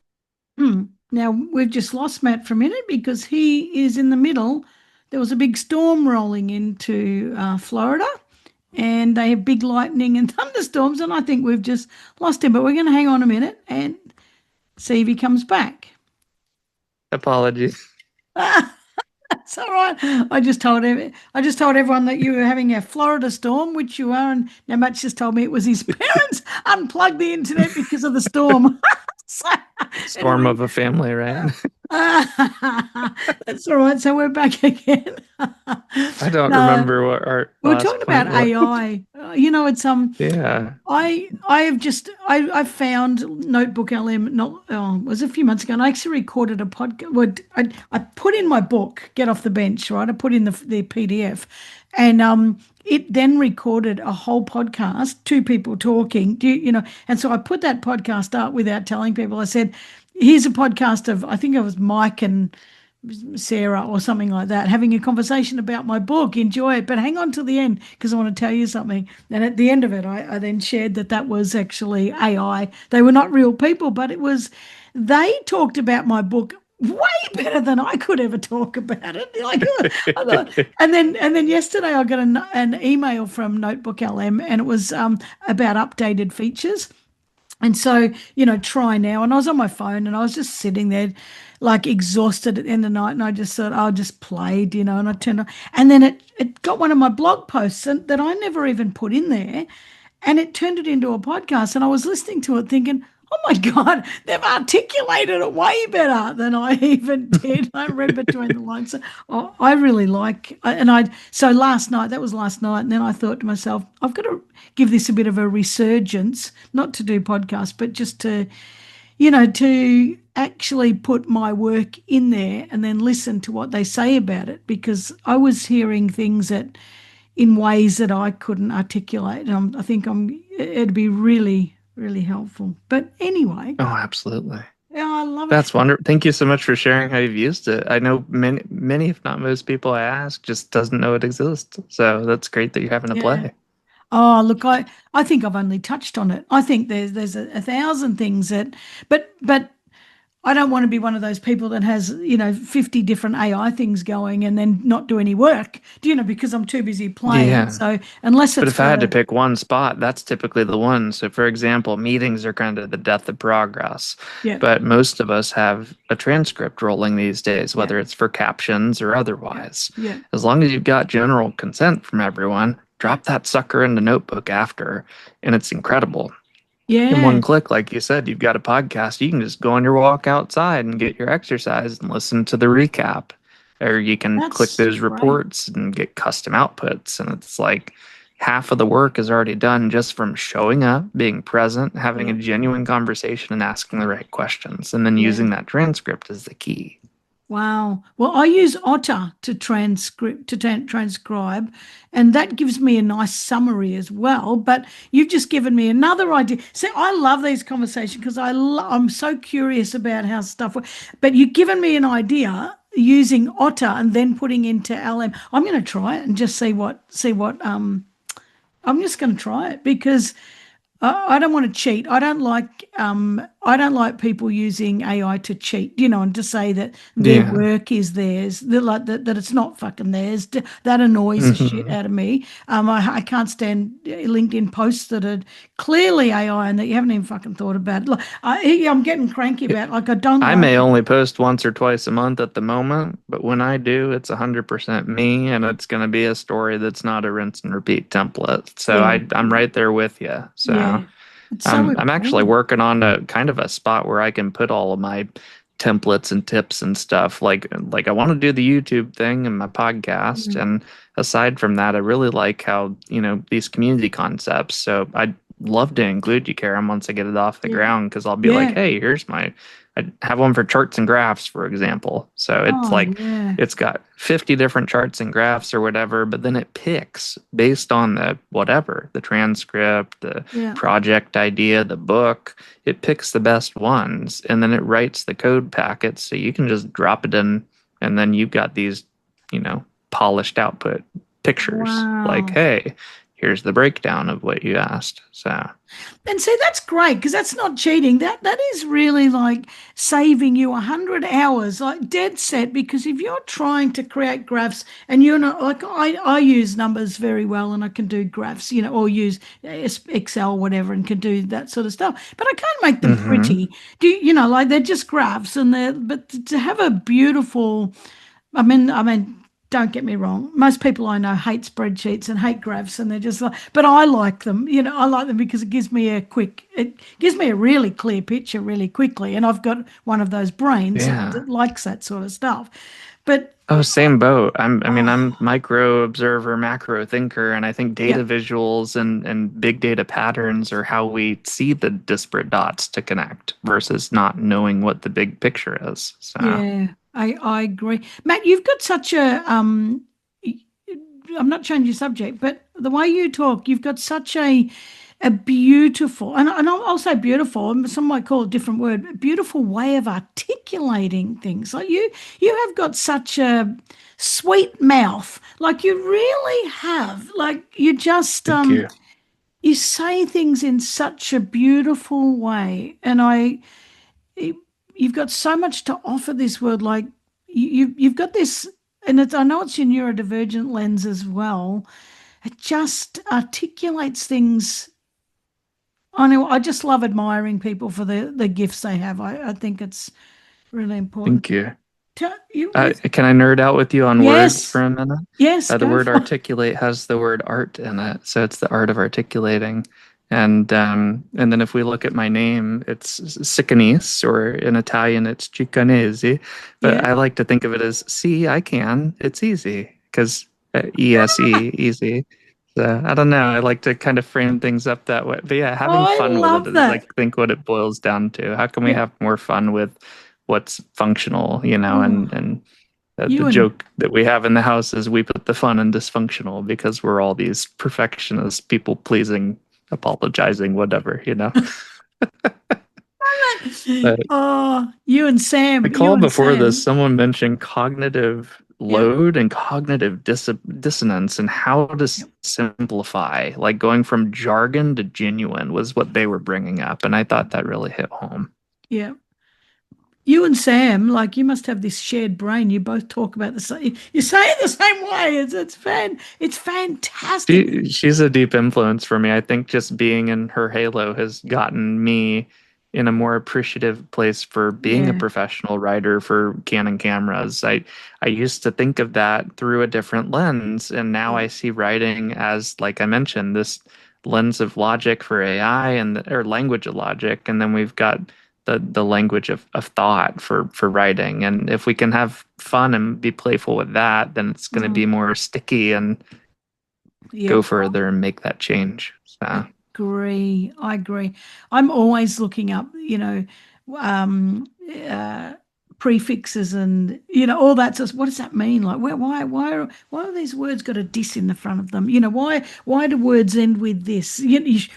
A: Now we've just lost Matt for a minute because he is in the middle. There was a big storm rolling into Florida, and they have big lightning and thunderstorms, and I think we've just lost him. But we're going to hang on a minute and see if he comes back.
B: Apologies.
A: That's all right. I just told everyone that you were having a Florida storm, which you are, and now Matt just told me it was his parents unplugged the internet because of the storm. So
B: Storm
A: anyway,
B: of a family, right?
A: that's all right. So we're back again.
B: I don't
A: No,
B: remember what our
A: we were
B: last
A: talking about
B: point was.
A: AI. You know, it's
B: Yeah.
A: I have just I found Notebook LM not it was a few months ago, and I actually recorded a podcast. Well, I put in my book, Get Off the Bench, right? I put in the PDF, and it then recorded a whole podcast, two people talking. You know? And so I put that podcast up without telling people. I said, "Here's a podcast of I think it was Mike and." Sarah or something like that, having a conversation about my book. Enjoy it, but hang on till the end because I want to tell you something. And at the end of it, I then shared that that was actually AI. They were not real people, but it was, they talked about my book way better than I could ever talk about it. Like I thought, and then yesterday I got an email from Notebook LM and it was about updated features. And so, try now. And I was on my phone and I was just sitting there like exhausted at the end of the night. And I just thought, I just played, and I turned on. And then it got one of my blog posts that I never even put in there. And it turned it into a podcast. And I was listening to it thinking, oh my God, they've articulated it way better than I even did. I read between the lines. So, I really like, so last night, that was last night. And then I thought to myself, I've got to give this a bit of a resurgence, not to do podcasts, but just to actually put my work in there and then listen to what they say about it because I was hearing things that in ways that I couldn't articulate. I think it'd be really, really helpful. But anyway,
B: Oh, absolutely.
A: yeah, I love it.
B: That's wonderful. Thank you so much for sharing how you've used it. I know many, if not most people I ask just doesn't know it exists. So that's great that you're having to
A: Yeah.
B: play.
A: Oh, look, I think I've only touched on it. I think there's a thousand things but I don't want to be one of those people that has, 50 different AI things going and then not do any work, because I'm too busy playing.
B: Yeah.
A: So unless
B: But
A: it's
B: if I had to
A: for,
B: pick one spot, that's typically the one. So, for example, meetings are kind of the death of progress.
A: yeah,
B: But most of us have a transcript rolling these days,
A: yeah,
B: whether it's for captions or
A: yeah,
B: otherwise.
A: yeah,
B: As long as you've got general consent from everyone,
A: yeah,
B: drop that sucker in the notebook after, and it's incredible. In
A: yeah,
B: one click, like you said, you've got a podcast. You can just go on your walk outside and get your exercise and listen to the recap. Or you can click
A: that's
B: those
A: great.
B: reports and get custom outputs. And it's like half of the work is already done just from showing up, being present, having a
A: Yeah,
B: genuine conversation, and asking the right questions. And then
A: yeah.
B: using that transcript is the key.
A: Wow. Well, I use Otter to transcribe, and that gives me a nice summary as well. But you've just given me another idea. See, I love these conversations because I'm so curious about how stuff works. But you've given me an idea using Otter and then putting into LM. I'm going to try it and just see what I'm just going to try it because I don't want to cheat. I don't like people using AI to cheat, and to say that their
B: Yeah.
A: work is theirs, that it's not fucking theirs. That annoys the shit
B: Hmm.
A: out of me. I can't stand LinkedIn posts that are clearly AI and that you haven't even fucking thought about it. Like, I'm getting cranky about it. Like I don't
B: I
A: like
B: may
A: it.
B: only post once or twice a month at the moment, but when I do, it's 100% me, and it's going to be a story that's not a rinse and repeat template. So
A: Yeah,
B: I'm
A: yeah,
B: right there with you. So
A: yeah. It's so
B: I'm actually
A: important.
B: working on a kind of a spot where I can put all of my templates and tips and stuff. Like I want to do the YouTube thing and my podcast.
A: Mm.
B: And aside from that, I really like how, these community concepts. So I'd love to include you, Karen, once I get it off the
A: Yeah.
B: ground, because I'll be like,
A: Yeah.
B: hey, I have one for charts and graphs, for example. So it's
A: Oh,
B: like
A: yeah.
B: it's got 50 different charts and graphs or whatever, but then it picks based on the transcript, the
A: Yeah.
B: project idea, the book. It picks the best ones, and then it writes the code packets so you can just drop it in, and then you've got these, polished output pictures. Like,
A: Wow.
B: hey, here's the breakdown of what you asked. So
A: And see, that's great because that's not cheating. That is really like saving you 100 hours, like dead set. Because if you're trying to create graphs and you're not like I use numbers very well and I can do graphs, or use Excel, whatever, and can do that sort of stuff. But I can't make them
B: mhm.
A: pretty. Like they're just graphs and but to have a beautiful, I mean, don't get me wrong. Most people I know hate spreadsheets and hate graphs, and they're just like, but I like them. I like them because it gives me a really clear picture really quickly. And I've got one of those brains
B: Yeah.
A: that likes that sort of stuff. But
B: Oh, same boat. I'm
A: oh,
B: micro observer, macro thinker, and I think
A: yeah,
B: data visuals and big data patterns are how we see the disparate dots to connect versus not knowing what the big picture is. So
A: yeah, I agree. Matt, you've got such I'm not changing subject, but the way you talk, you've got such a beautiful, and I'll say beautiful, and some might call it a different word, but beautiful way of articulating things. Like you have got such a sweet mouth. Like you really have. Like you just
B: thank you.
A: you say things in such a beautiful way, and you've got so much to offer this world. Like you've got this, and I know it's your neurodivergent lens as well. It just articulates things. I know. I just love admiring people for the gifts they have. I think it's really important.
B: Thank you.
A: You
B: Can I nerd out with you on words for
A: yes,
B: a minute?
A: yes,
B: The
A: go
B: word
A: for it.
B: articulate has the word art in it, so it's the art of articulating. And then if we look at my name, it's Cicanese, or in Italian, it's Cicanese. But
A: Yeah.
B: I like to think of it as, see, I can, it's easy, because ESE, easy. So I don't know. I like to kind of frame things up that way. But yeah,
A: Oh,
B: having
A: I
B: fun with it
A: love
B: is, I
A: that.
B: think, what it boils down to. How can we
A: Yeah.
B: have more fun with what's functional,
A: Oh,
B: and the
A: you and
B: joke that we have in the house is we put the fun in dysfunctional because we're all these perfectionists, people pleasing, apologizing, whatever. But
A: oh, you and
B: the
A: Sam, you
B: call
A: and
B: before this,
A: Sam.
B: someone mentioned cognitive
A: Yep.
B: load and cognitive dissonance and how to
A: Yep.
B: simplify, like going from jargon to genuine was what they were bringing up. And I thought that really hit home.
A: Yeah. You and Sam, like you must have this shared brain. You both talk about the same. You say it the same way. It's fantastic.
B: She's a deep influence for me. I think just being in her halo has gotten me in a more appreciative place for being a
A: Yeah.
B: professional writer for Canon cameras. I used to think of that through a different lens, and now
A: Yeah.
B: I see writing as, like I mentioned, this lens of logic for AI or language of logic, and then we've got the language of thought for writing. And if we can have fun and be playful with that, then it's going to be
A: Mm,
B: more sticky and
A: yep.
B: go further and make that change. So
A: Agree. I agree. I'm always looking up, um, uh, prefixes and all that. Sort what does that mean? Like, why are these words got a dis in the front of them? Why do words end with this?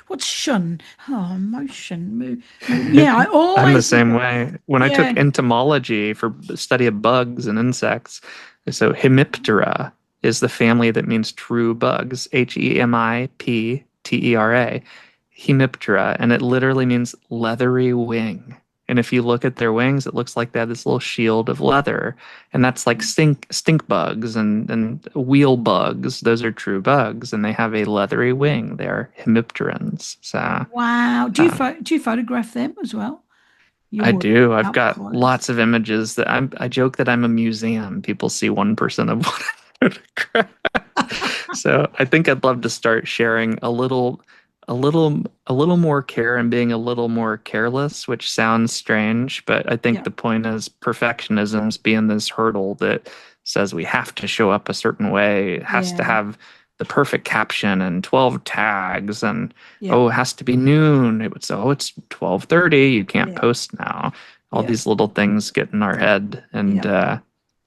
A: What's shun? Oh, motion. Yeah, I
B: I'm the
A: always look
B: same
A: up.
B: way. When I
A: Yeah,
B: took entomology for the study of bugs and insects, so Hemiptera is the family that means true bugs, Hemiptera, Hemiptera, and it literally means leathery wing. And if you look at their wings, it looks like they have this little shield of leather. And that's like stink bugs and wheel bugs. Those are true bugs, and they have a leathery wing. They are hemipterans. So
A: wow.
B: uh,
A: Do you photograph them as well? Your
B: I
A: work
B: do. I've
A: up
B: got
A: close.
B: lots of images that I joke that I'm a museum. People see 1% of what I photograph. So I think I'd love to start sharing a little a little more care and being a little more careless, which sounds strange, but I think
A: Yeah.
B: the point is perfectionism's being this hurdle that says we have to show up a certain way. It has to
A: Yeah.
B: have the perfect caption and 12 tags and
A: Yeah.
B: oh, it has to be noon. It's 12:30. You can't
A: Yeah.
B: post now. All
A: Yeah.
B: these little things get in our head, and
A: Yeah.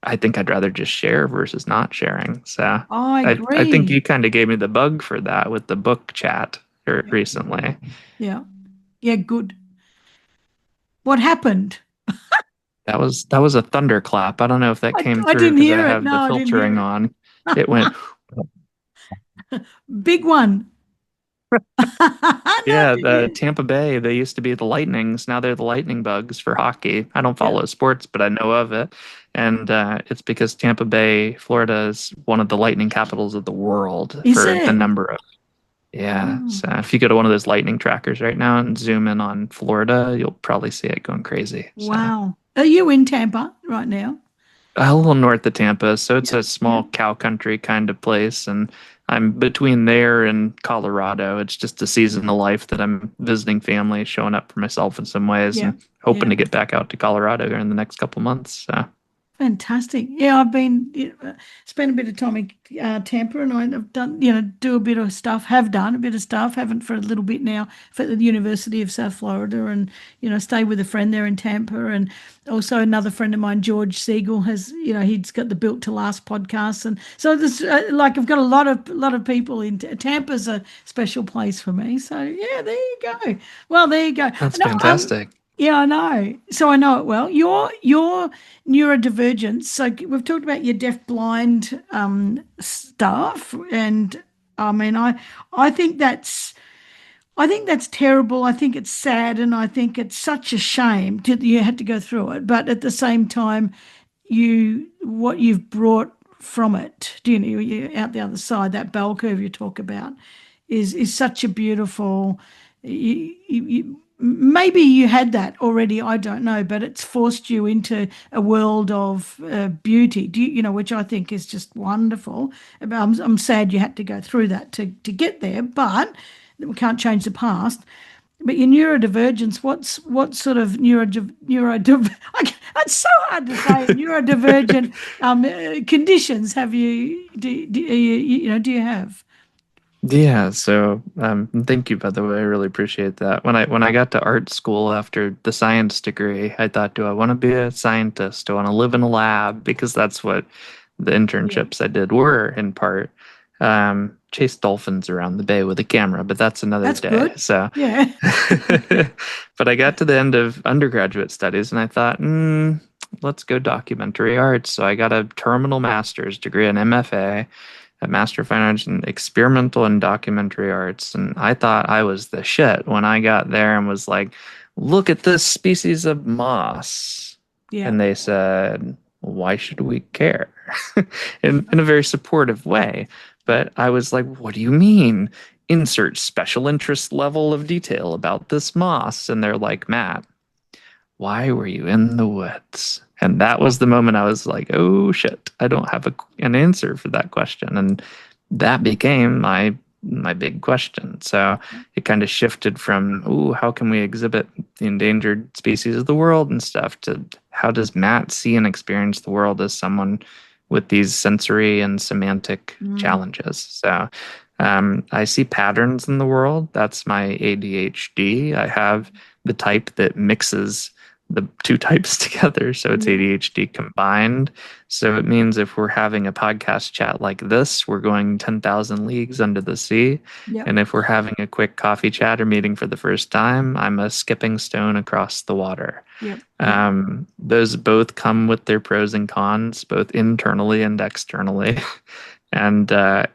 B: I think I'd rather just share versus not sharing. So
A: I
B: I think
A: agree.
B: you kind of gave me the bug for that with the book chat
A: Yeah.
B: recently.
A: Yeah. Yeah. Good. What happened?
B: That was a thunderclap. I don't know if that came
A: I
B: through
A: didn't
B: because I
A: hear it.
B: have
A: No,
B: the
A: I didn't hear
B: filtering
A: it.
B: on. It went,
A: Big one. No, I
B: yeah,
A: didn't hear
B: the
A: it.
B: Tampa Bay, they used to be the Lightnings. Now they're the Lightning Bugs for hockey. I don't
A: Yeah.
B: follow sports, but I know of it. And it's because Tampa Bay, Florida is one of the lightning capitals of the world
A: Is
B: for the
A: it?
B: number of, yeah.
A: Oh,
B: So if you go to one of those lightning trackers right now and zoom in on Florida, you'll probably see it going crazy. So
A: wow. Are you in Tampa right now?
B: a little north of Tampa, so it's
A: Yeah.
B: a
A: Yeah.
B: small cow country kind of place, and I'm between there and Colorado. It's just a season of life that I'm visiting family, showing up for myself in some ways,
A: Yeah.
B: and hoping
A: Yeah.
B: to get back out to Colorado here in the next couple months. So
A: Fantastic. Yeah, I've been spent a bit of time in Tampa, and I've done do a bit of stuff. Have done a bit of stuff. Haven't for a little bit now for the University of South Florida, and stay with a friend there in Tampa, and also another friend of mine, George Siegel, has he's got the Built to Last podcast, and so this like I've got a lot of people in Tampa's a special place for me. So yeah, there you go. Well, there you go.
B: that's
A: No,
B: fantastic.
A: yeah, I know. So I know it well. Your neurodivergence. So we've talked about your deaf-blind stuff, and I mean, I think that's terrible. I think it's sad, and I think it's such a shame that you had to go through it. But at the same time, what you've brought from it, you out the other side, that bell curve you talk about, is such a beautiful. Maybe you had that already. I don't know, but it's forced you into a world of beauty. Which I think is just wonderful. I'm sad you had to go through that to get there, but we can't change the past. But your neurodivergence, what sort of it's so hard to say neurodivergent conditions have do you have?
B: Yeah, so thank you by the way. I really appreciate that. When I got to art school after the science degree, I thought, do I want to be a scientist? Do I want to live in a lab? Because that's what the
A: Yeah,
B: internships I did were in part. Chase dolphins around the bay with a camera, but that's another
A: that's
B: day.
A: good.
B: So,
A: Yeah.
B: but I got to the end of undergraduate studies and I thought, let's go documentary arts. So I got a terminal master's degree, an MFA, a Master of Fine Arts in Experimental and Documentary Arts. And I thought I was the shit when I got there and was like, look at this species of moss.
A: Yeah.
B: And they said, why should we care? in a very supportive way. But I was like, what do you mean? Insert special interest level of detail about this moss. And they're like, Matt, why were you in the woods? And that was the moment I was like, oh shit, I don't have an answer for that question. And that became my big question. So it kind of shifted from, oh, how can we exhibit the endangered species of the world and stuff to how does Matt see and experience the world as someone with these sensory and semantic
A: Mm,
B: challenges? So I see patterns in the world. That's my ADHD. I have the type that mixes the two types together. So it's
A: yeah.
B: ADHD combined. So it means if we're having a podcast chat like this, we're going 10,000 leagues under the sea.
A: Yep.
B: And if we're having a quick coffee chat or meeting for the first time, I'm a skipping stone across the water.
A: Yep. Yep.
B: Those both come with their pros and cons, both internally and externally. And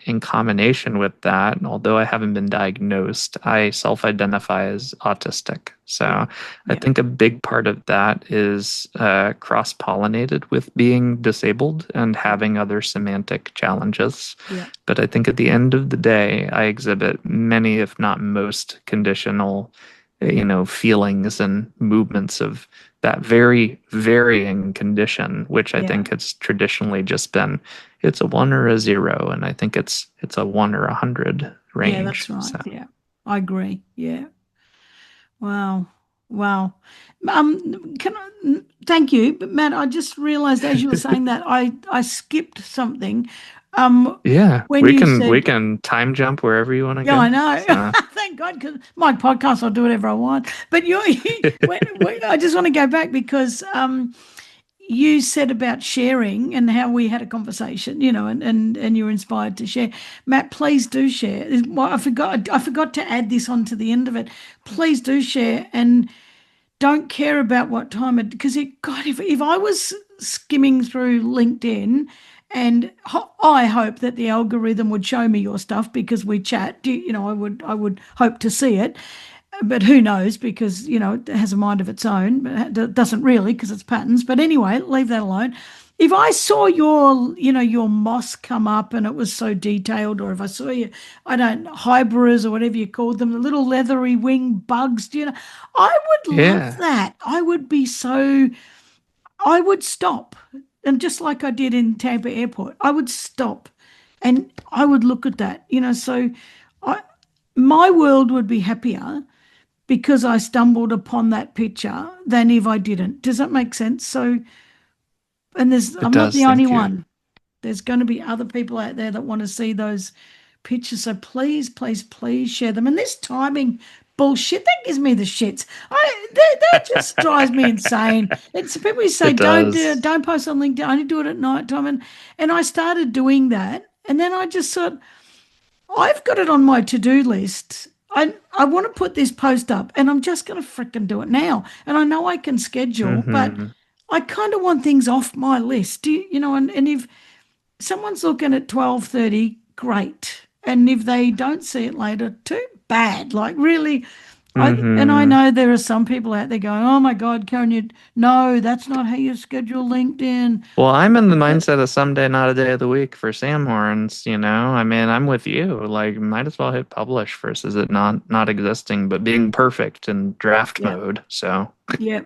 B: in combination with that, although I haven't been diagnosed, I self identify as autistic.
A: Yeah.
B: So I
A: Yeah.
B: think a big part of that is cross pollinated with being disabled and having other semantic challenges.
A: Yeah.
B: But I think at the end of the day, I exhibit many, if not most, conditional, feelings and movements of that very varying condition, which I
A: Yeah.
B: think has traditionally just been it's a one or a zero, and I think it's a one or 100
A: Yeah,
B: range.
A: that's right.
B: So
A: Yeah. I agree. Yeah. Wow. Wow. Thank you. But Matt, I just realized as you were saying that I skipped something. Um,
B: Yeah,
A: when
B: we
A: you
B: can we
A: said,
B: can time jump wherever you want to
A: yeah,
B: go.
A: I know.
B: So
A: Thank God, because my podcast, I'll do whatever I want. But I just want to go back because you said about sharing and how we had a conversation, and you're inspired to share. Matt, please do share. Well, I forgot to add this on to the end of it. Please do share and don't care about what time it, because God, if I was skimming through LinkedIn and I hope that the algorithm would show me your stuff because we chat, I would hope to see it, but who knows, because it has a mind of its own, but it doesn't really, because it's patterns. But anyway, leave that alone. If I saw your moss come up and it was so detailed, or if I saw you, I don't hybris or whatever you called them, the little leathery wing bugs, I would love
B: yeah,
A: that. I would stop. And just like I did in Tampa Airport, I would stop and I would look at that, so I, my world would be happier because I stumbled upon that picture than if I didn't. Does that make sense? So, and
B: it
A: I'm not
B: does.
A: the only
B: Thank you.
A: one. There's going to be other people out there that want to see those pictures. So please, please, please share them. And this timing bullshit, that gives me the shits. That just drives me insane. It's people who say
B: It does.
A: don't post on LinkedIn, only do it at night time. And I started doing that. And then I just thought, I've got it on my to-do list. I want to put this post up and I'm just going to fricking do it now. And I know I can schedule, but
B: Hmm.
A: I kind of want things off my list. And if someone's looking at 12:30, great. And if they don't see it later, too bad. Like really, I
B: Hmm.
A: know there are some people out there going, "Oh my God, Karen, no, that's not how you schedule LinkedIn."
B: Well, I'm in the
A: But
B: mindset of someday, not a day of the week for Sam horns, you know? I mean, I'm with you. Like, might as well hit publish versus it not existing, but being perfect in draft
A: yeah,
B: mode. So,
A: yeah.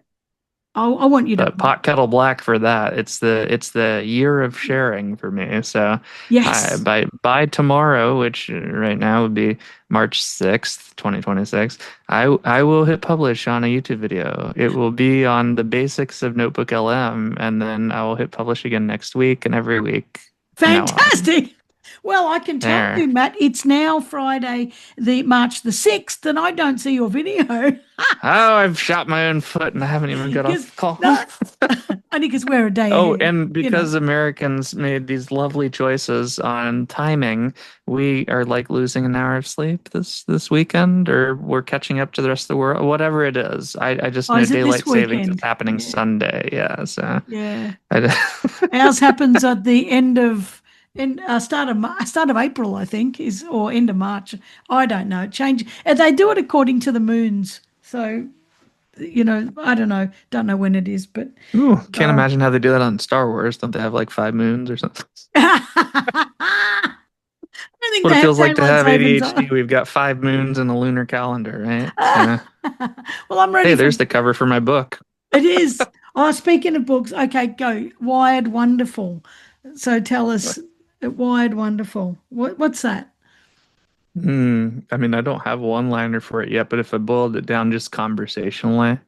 A: I want you to.
B: but pot kettle black for that. It's the year of sharing for me. So,
A: Yes.
B: by tomorrow, which right now would be March 6th, 2026, I will hit publish on a YouTube video. It will be on the basics of Notebook LM, and then I will hit publish again next week and every week from now on.
A: Fantastic. Well, I can tell
B: There.
A: you, Matt, it's now Friday, the March the 6th, and I don't see your video.
B: Oh, I've shot my own foot and I haven't even got off
A: Because
B: the call.
A: no, only because we're a day
B: Oh,
A: ahead,
B: and because Americans made these lovely choices on timing, we are like losing an hour of sleep this weekend, or we're catching up to the rest of the world, whatever it is. I just
A: Oh,
B: know
A: is it this
B: daylight savings is
A: weekend?
B: happening
A: Yeah,
B: Sunday. Yeah, so
A: yeah.
B: I,
A: Ours happens at the end of start of April, I think, or end of March. I don't know. Change. And they do it according to the moons. So, I don't know when it is, but
B: ooh, can't
A: uh,
B: imagine how they do that on Star Wars. Don't they have like 5 moons or something?
A: I think
B: What
A: they
B: it
A: have
B: feels like to
A: daylight
B: have
A: savings.
B: ADHD. We've got 5 moons in a lunar calendar, right? So,
A: Well, I'm
B: hey,
A: ready for
B: there's the cover for my book.
A: it is. Oh, speaking of books, okay, go. Wired Wonderful. So tell us, Wired Wonderful. What's that?
B: I mean, I don't have one liner for it yet, but if I boiled it down just conversationally,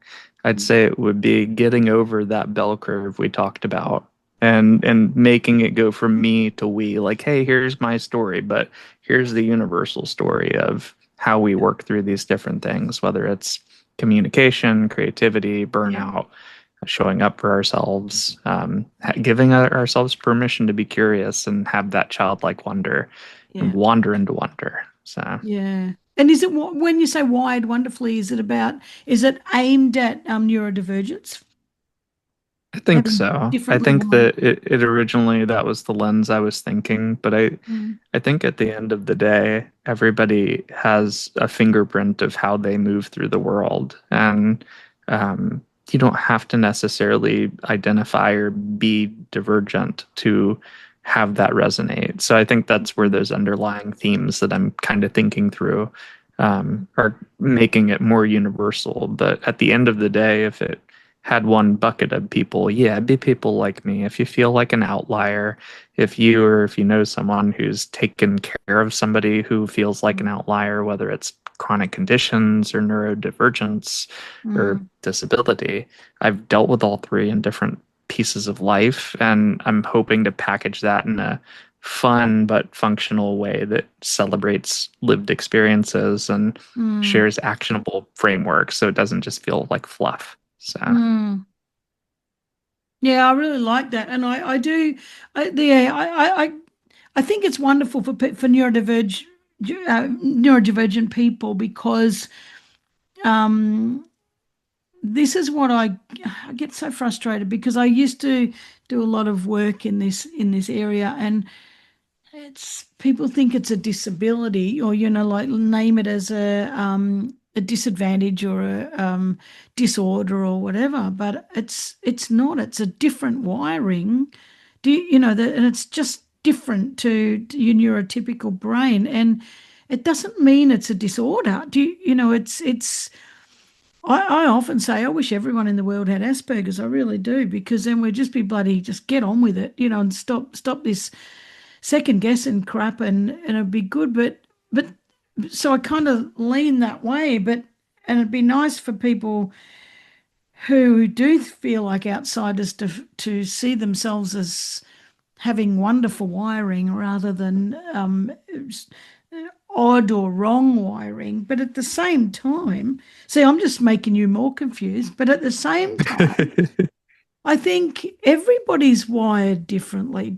B: I'd say it would be getting over that bell curve we talked about and making it go from me to we. Like, hey, here's my story, but here's the universal story of how we work through these different things, whether it's communication, creativity,
A: Yeah,
B: burnout, showing up for ourselves, giving ourselves permission to be curious and have that childlike wonder and
A: yeah,
B: wander into wonder. So
A: yeah. And is it when you say Wired Wonderfully, is it aimed at neurodivergence,
B: I think
A: having
B: so. I
A: differently
B: think
A: wired?
B: that it originally that was the lens I was thinking, but
A: Mm,
B: I think at the end of the day, everybody has a fingerprint of how they move through the world, and um, you don't have to necessarily identify or be divergent to have that resonate. So I think that's where those underlying themes that I'm kind of thinking through are making it more universal. But at the end of the day, if it had one bucket of people, yeah, be people like me. If you feel like an outlier, if you know someone who's taken care of somebody who feels like an
A: mm,
B: outlier, whether it's chronic conditions or neurodivergence or
A: Mm.
B: disability. I've dealt with all three in different pieces of life, and I'm hoping to package that in a fun but functional way that celebrates lived experiences and
A: Mm.
B: shares actionable frameworks so it doesn't just feel like fluff. So,
A: Mm. Yeah, I really like that, and I do. Yeah, I think it's wonderful for neurodivergent people because um, this is what I get so frustrated because I used to do a lot of work in this area, and it's people think it's a disability, or like name it as a disadvantage or a disorder or whatever, but it's not. It's a different wiring. And it's just different to your neurotypical brain, and it doesn't mean it's a disorder. It's I often say I wish everyone in the world had Asperger's. I really do, because then we'd just be bloody just get on with it, and stop this second guessing crap, and it'd be good. But so I kind of lean that way. And it'd be nice for people who do feel like outsiders to see themselves as having wonderful wiring rather than odd or wrong wiring. But at the same time, see, I'm just making you more confused. But at the same time, I think everybody's wired differently.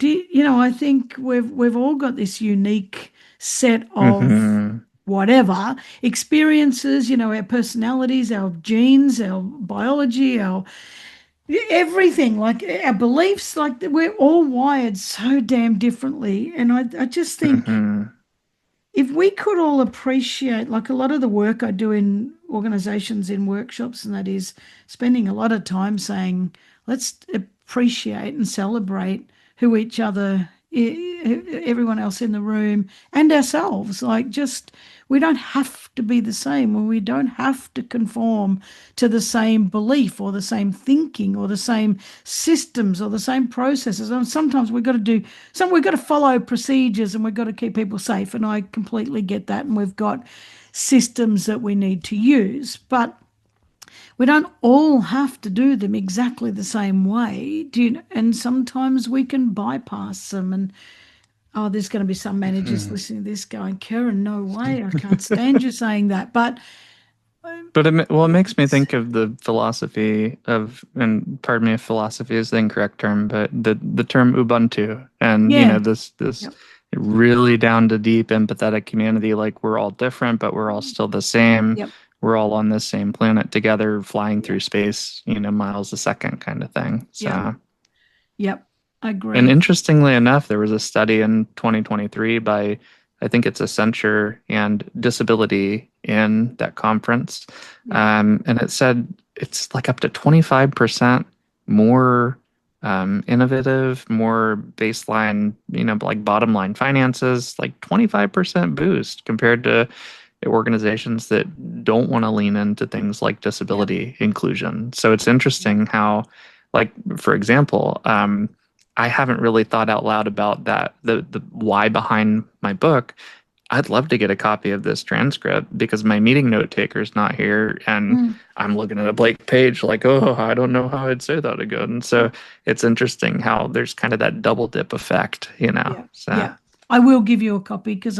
A: I think we've all got this unique set of
B: mhm.
A: whatever experiences, our personalities, our genes, our biology, our everything, like our beliefs, like we're all wired so damn differently. And I just think
B: Mhm.
A: if we could all appreciate, like a lot of the work I do in organizations, in workshops, and that is spending a lot of time saying, let's appreciate and celebrate who each other, everyone else in the room, and ourselves. Like, just, we don't have to be the same, or we don't have to conform to the same belief or the same thinking or the same systems or the same processes. And sometimes we've got to follow procedures, and we've got to keep people safe. And I completely get that. And we've got systems that we need to use, but we don't all have to do them exactly the same way. And sometimes we can bypass them. And oh, there's going to be some managers
B: Mhm.
A: listening to this going, Karen, no way, I can't stand you saying that. But
B: But it makes me
A: it's,
B: think of the philosophy of, and pardon me if philosophy is the incorrect term, but the term Ubuntu, and
A: yeah,
B: this
A: yep,
B: really down to deep empathetic humanity. Like, we're all different, but we're all still the same.
A: yep,
B: We're all on this same planet together, flying through
A: yep,
B: space, miles a second, kind of thing.
A: yep,
B: So.
A: yep, I
B: And
A: agree.
B: interestingly enough, there was a study in 2023 by, I think it's Accenture and Disability in that conference.
A: Yep,
B: And it said it's like up to 25% more innovative, more baseline, like bottom line finances, like 25% boost compared to organizations that don't want to lean into things like
A: yep,
B: disability inclusion. So it's
A: yep.
B: interesting how, like, for example, I haven't really thought out loud about that, the why behind my book. I'd love to get a copy of this transcript because my meeting note taker's not here, and
A: Mm,
B: I'm looking at a blank page like, oh, I don't know how I'd say that again. And so it's interesting how there's kind of that double dip effect.
A: yeah,
B: So
A: yeah. I will give you a copy because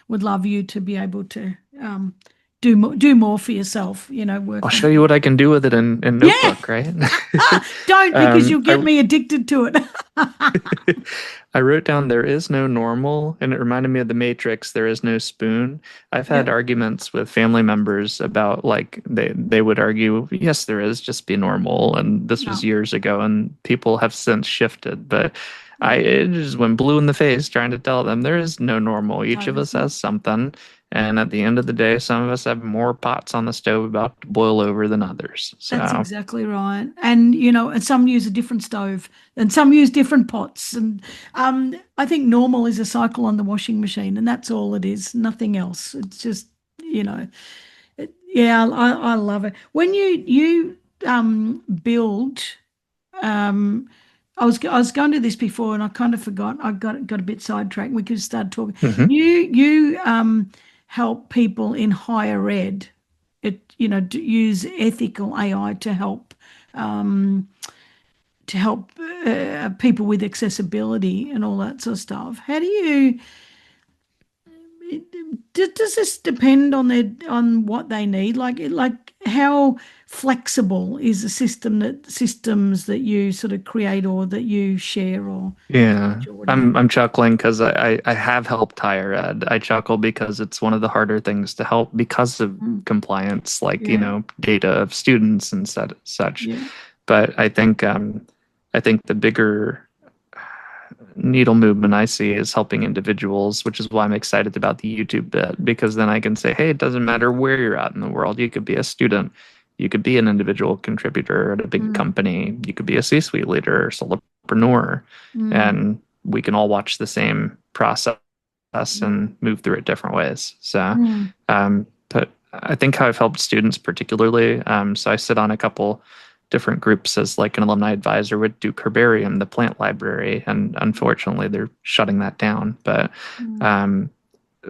A: would love you to be able to do more for yourself,
B: I'll
A: work on
B: show you
A: things.
B: what I can do with it in
A: Yeah.
B: Notebook, right?
A: Don't, because you'll get
B: I
A: me addicted to it.
B: I wrote down there is no normal, and it reminded me of the Matrix. There is no spoon. I've had
A: Yep.
B: arguments with family members about, like, they would argue, yes, there is, just be normal, and this was
A: No.
B: years ago, and people have since shifted. But
A: Yep.
B: it just went blue in the face trying to tell them there is no normal. Each
A: No,
B: of us
A: there's not.
B: has something, and at the end of the day, some of us have more pots on the stove about to boil over than others.
A: That's
B: So.
A: exactly right. And some use a different stove and some use different pots. And I think normal is a cycle on the washing machine, and that's all it is, nothing else. It's just, you know, yeah, I love it. When you build, um, I was going to this before and I kind of forgot. I got a bit sidetracked. We could start talking.
B: Mhm.
A: You help people in higher ed, to use ethical AI um, to help people with accessibility and all that sort of stuff. How do you does this depend on what they need? Like how flexible is the systems that you sort of create or that you share or
B: Yeah,
A: teach or whatever?
B: I'm chuckling because I have helped higher ed. I chuckle because it's one of the harder things to help because of
A: Mm.
B: compliance, like,
A: Yeah,
B: data of students and such.
A: yeah.
B: But I think the bigger needle movement I see is helping individuals, which is why I'm excited about the YouTube bit, because then I can say, hey, it doesn't matter where you're at in the world. You could be a student, you could be an individual contributor at a big
A: Mm,
B: company, you could be a C-suite leader, solopreneur,
A: mm,
B: and we can all watch the same process
A: yeah.
B: and move through it different ways. So,
A: Mm,
B: but I think how I've helped students particularly, so I sit on a couple different groups as like an alumni advisor with Duke Herbarium, the plant library, and unfortunately they're shutting that down. But
A: mm,
B: um,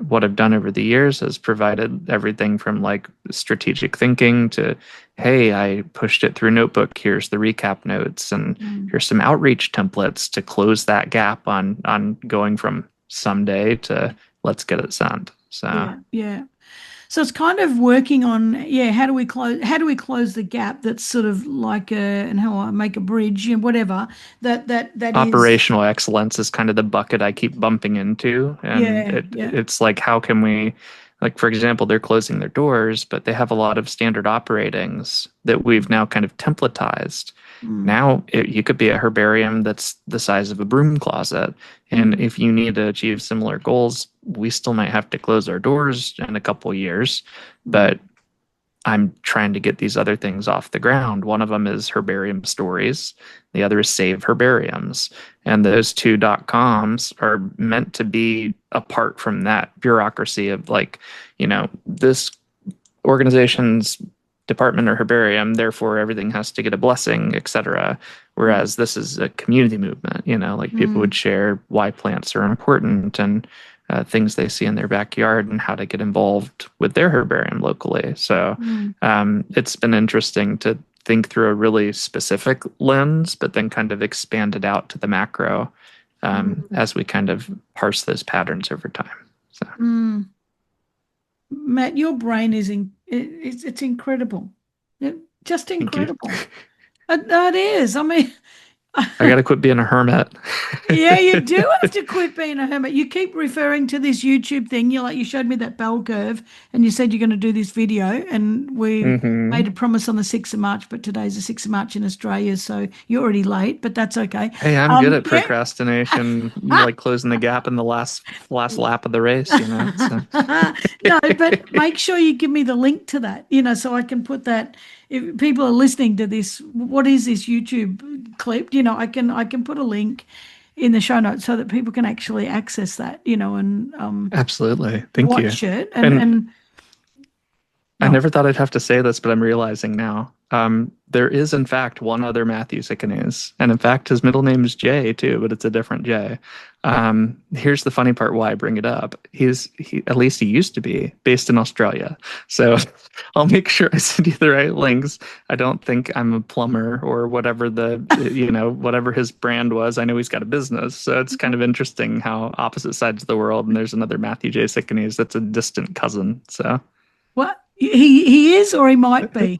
B: what I've done over the years has provided everything from like strategic thinking to, hey, I pushed it through Notebook. Here's the recap notes, and
A: mm.
B: here's some outreach templates to close that gap on going from someday to let's get it sent. So
A: Yeah, yeah. So it's kind of working on, yeah, how do we close the gap that's sort of like and how I make a bridge and whatever that is,
B: operational excellence is kind of the bucket I keep bumping into. And
A: yeah, yeah.
B: it's like, how can we, like, for example, they're closing their doors, but they have a lot of standard operatings that we've now kind of templatized.
A: Mm,
B: Now, you could be a herbarium that's the size of a broom closet. And
A: mm,
B: if you need to achieve similar goals, we still might have to close our doors in a couple of years.
A: mm,
B: But I'm trying to get these other things off the ground. One of them is Herbarium Stories. The other is Save Herbariums. And those two .coms are meant to be apart from that bureaucracy of like, this organization's department or herbarium, therefore everything has to get a blessing, etc.
A: mm,
B: Whereas this is a community movement, like people would
A: mm,
B: share why plants are important and things they see in their backyard and how to get involved with their herbarium locally. So
A: mm,
B: it's been interesting to think through a really specific lens, but then kind of expand it out to the macro
A: mm,
B: as we kind of parse those patterns over time. So
A: mm. Matt, your brain it's incredible. Just
B: thank you.
A: incredible. It is. I mean,
B: I got to quit being a hermit.
A: yeah, you do have to quit being a hermit. You keep referring to this YouTube thing. You showed me that bell curve and you said you're going to do this video and we
B: Hmm.
A: made a promise on the 6th of March, but today's the 6th of March in Australia, so you're already late, but that's okay.
B: Hey, I'm good at
A: Yeah.
B: procrastination, like closing the gap in the last lap of the race, So.
A: No, but make sure you give me the link to that, so I can put that. If people are listening to this, what is this YouTube clip? I can put a link in the show notes so that people can actually access that, and
B: Absolutely. Thank you.
A: watch it. And
B: And
A: and
B: I
A: no,
B: never thought I'd have to say this, but I'm realizing now. There is, in fact, one other Matthew Cicanese. And in fact, his middle name is Jay, too, but it's a different Jay. Here's the funny part why I bring it up. At least he used to be based in Australia. So I'll make sure I send you the right links. I don't think I'm a plumber or whatever whatever his brand was. I know he's got a business. So it's kind of interesting how opposite sides of the world. And there's another Matthew J. Cicanese that's a distant cousin. So.
A: what he is or he might be.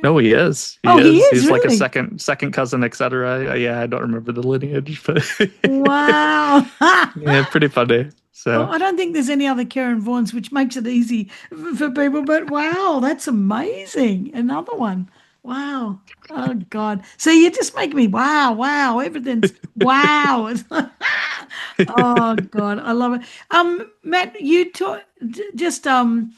B: No, he is. He
A: Oh, he
B: is.
A: is
B: He's like a
A: really.
B: second cousin, etc. Yeah, I don't remember the lineage, but
A: Wow.
B: yeah, pretty funny.
A: Well,
B: So
A: I don't think there's any other Karen Vaughans, which makes it easy for people. But wow, that's amazing. Another one. Wow. Oh God. See, you just make me wow, wow. Everything's wow. It's like, oh God, I love it. Matt, you talk just oh,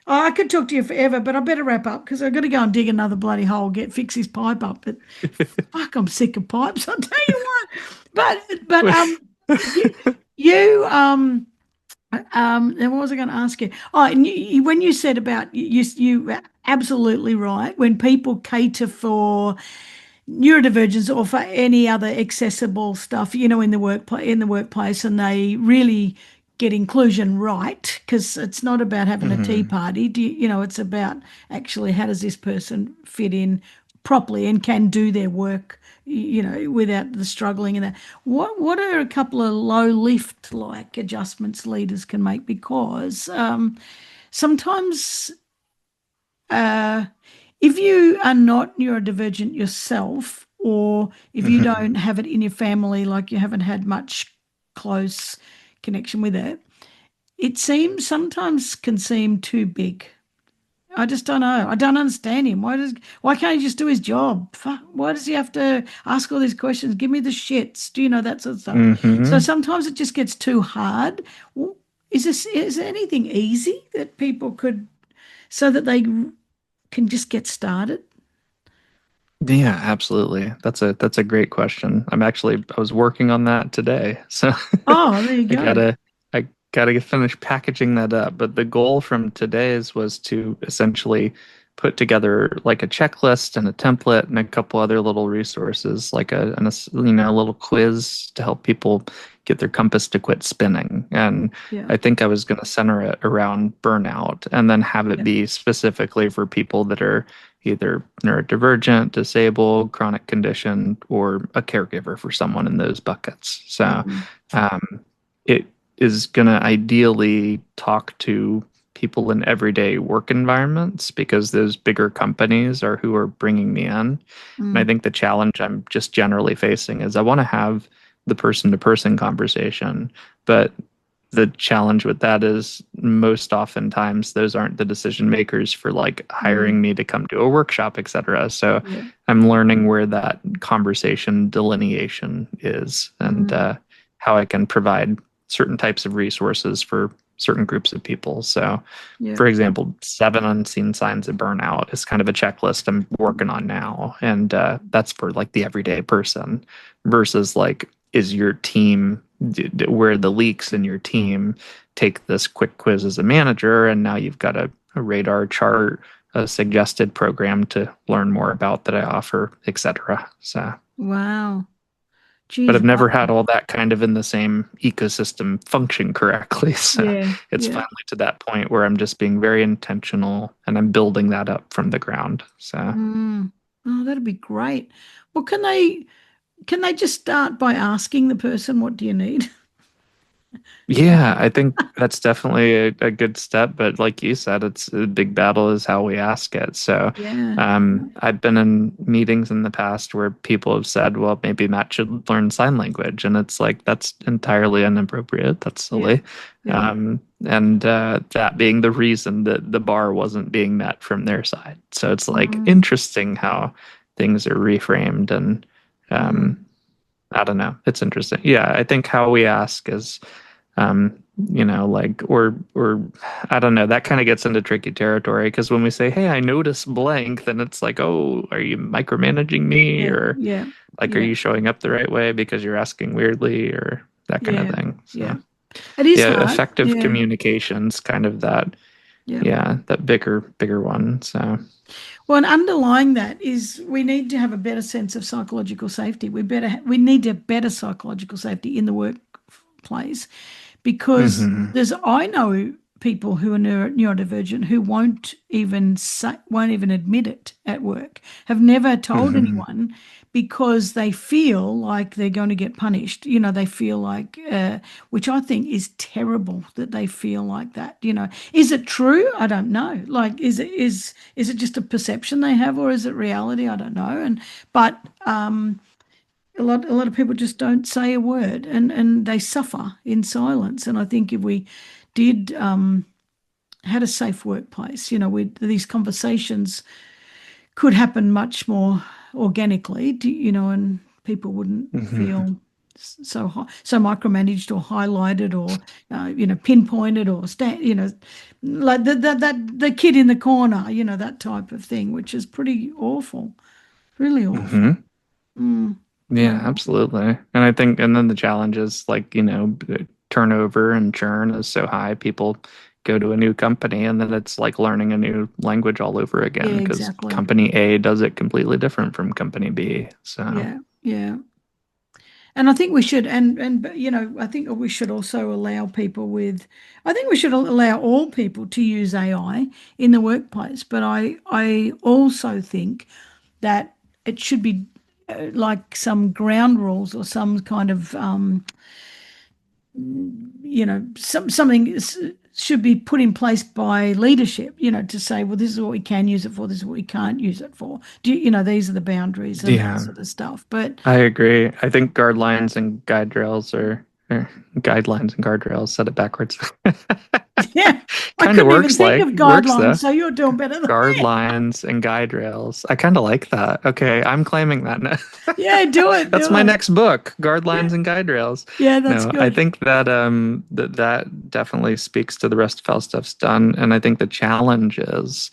A: I could talk to you forever, but I better wrap up because I've got to go and dig another bloody hole, fix his pipe up. But fuck, I'm sick of pipes. I'll tell you what. But you you and what was I going to ask you? Oh, and when you said about you were absolutely right. When people cater for neurodivergence or for any other accessible stuff, in the workplace, and they really get inclusion right, because it's not about having a tea
B: Hmm.
A: party. It's about actually how does this person fit in properly and can do their work, without the struggling and that. What are a couple of low lift like adjustments leaders can make? Because sometimes uh, if you are not neurodivergent yourself, or if you
B: Hmm.
A: don't have it in your family, like you haven't had much close connection with it, it seems sometimes can seem too big. I just don't know. I don't understand him. Why can't he just do his job? Fuck, why does he have to ask all these questions? Give me the shits. Do you know that sort of stuff? So
B: Hmm.
A: sometimes it just gets too hard. Is there anything easy that people could so that they can just get started?
B: Yeah, absolutely. That's a great question. I was working on that today. So
A: Oh, there you
B: I
A: go.
B: gotta I gotta finish packaging that up. But the goal from today's was to essentially put together like a checklist and a template and a couple other little resources, like a little quiz to help people get their compass to quit spinning. And
A: Yeah,
B: I think I was gonna center it around burnout and then have it
A: yeah.
B: be specifically for people that are either neurodivergent, disabled, chronic condition, or a caregiver for someone in those buckets. So
A: Mm,
B: um, it is going to ideally talk to people in everyday work environments because those bigger companies are who are bringing me in. And I
A: mm,
B: think the challenge I'm just generally facing is I want to have the person to person conversation, but the challenge with that is most oftentimes those aren't the decision makers for like
A: mm,
B: hiring me to come to a workshop, etc. So
A: yeah.
B: I'm learning where that conversation delineation is and
A: Mm,
B: how I can provide certain types of resources for certain groups of people. So,
A: yeah.
B: for example, 7 unseen signs of burnout is kind of a checklist I'm working on now. And that's for like the everyday person versus like, is your team where the leaks in your team take this quick quiz as a manager, and now you've got a radar chart, a suggested program to learn more about that I offer, etc. So,
A: Wow.
B: but
A: Geez,
B: I've never
A: wow.
B: had all that kind of in the same ecosystem function correctly. So
A: Yeah,
B: it's
A: yeah.
B: finally to that point where I'm just being very intentional and I'm building that up from the ground. So
A: Mm. Oh, that'd be great. Well, can they just start by asking the person, what do you need?
B: yeah, I think that's definitely a good step. But like you said, it's a big battle is how we ask it. So
A: Yeah.
B: I've been in meetings in the past where people have said, well, maybe Matt should learn sign language. And it's like, that's entirely inappropriate. That's
A: Yeah.
B: silly.
A: Yeah.
B: And that being the reason that the bar wasn't being met from their side. So it's like
A: Mm,
B: interesting how things are reframed and um,
A: mm,
B: I don't know. It's interesting. Yeah, I think how we ask is like or I don't know, that kind of gets into tricky territory because when we say, hey, I notice blank, then it's like, oh, are you micromanaging me
A: yeah.
B: or
A: Yeah.
B: like are
A: Yeah.
B: you showing up the right way because you're asking weirdly or that kind of
A: Yeah.
B: thing.
A: Yeah.
B: So
A: It is
B: yeah,
A: hard.
B: effective
A: Yeah.
B: communications kind of that,
A: Yeah.
B: yeah, that bigger one. So
A: Well, and underlying that is we need to have a better sense of psychological safety. We need a better psychological safety in the workplace because
B: hmm.
A: I know people who are neurodivergent who won't even admit it at work, have never told
B: Hmm.
A: anyone because they feel like they're going to get punished. They feel like, which I think is terrible that they feel like that. Is it true? I don't know. Like, is it just a perception they have, or is it reality? I don't know. But a lot of people just don't say a word, and they suffer in silence. And I think if we did had a safe workplace, these conversations could happen much more organically, and people wouldn't
B: Hmm.
A: feel so micromanaged or highlighted or pinpointed or like the kid in the corner, that type of thing, which is pretty awful, really awful.
B: Hmm.
A: Mm,
B: Yeah,
A: very awful.
B: absolutely. And I think, and then the challenge is like, turnover and churn is so high. People go to a new company and then it's like learning a new language all over
A: Yeah,
B: again because
A: exactly.
B: company A does it completely different from company B. So,
A: Yeah, yeah. And I think we should, and I think we should also allow people with, I think we should allow all people to use AI in the workplace. But I also think that it should be like some ground rules or some kind of something should be put in place by leadership, to say, well, this is what we can use it for, this is what we can't use it for. These are the boundaries and that
B: Yeah,
A: sort of stuff. But
B: I agree. I think guidelines and guide rails or guidelines and guardrails said it backwards.
A: yeah, I
B: Kind of
A: couldn't even
B: works
A: think of
B: like works
A: guidelines,
B: though.
A: so you're doing better than
B: Guard
A: me.
B: lines and guide rails. I kind of like that. Okay, I'm claiming that now.
A: Yeah, do it,
B: That's
A: do
B: my
A: it.
B: next book, Guard
A: Yeah,
B: Lines and Guide Rails.
A: yeah, that's
B: No, I
A: good.
B: think that that definitely speaks to the rest of how stuff's done. And I think the challenge is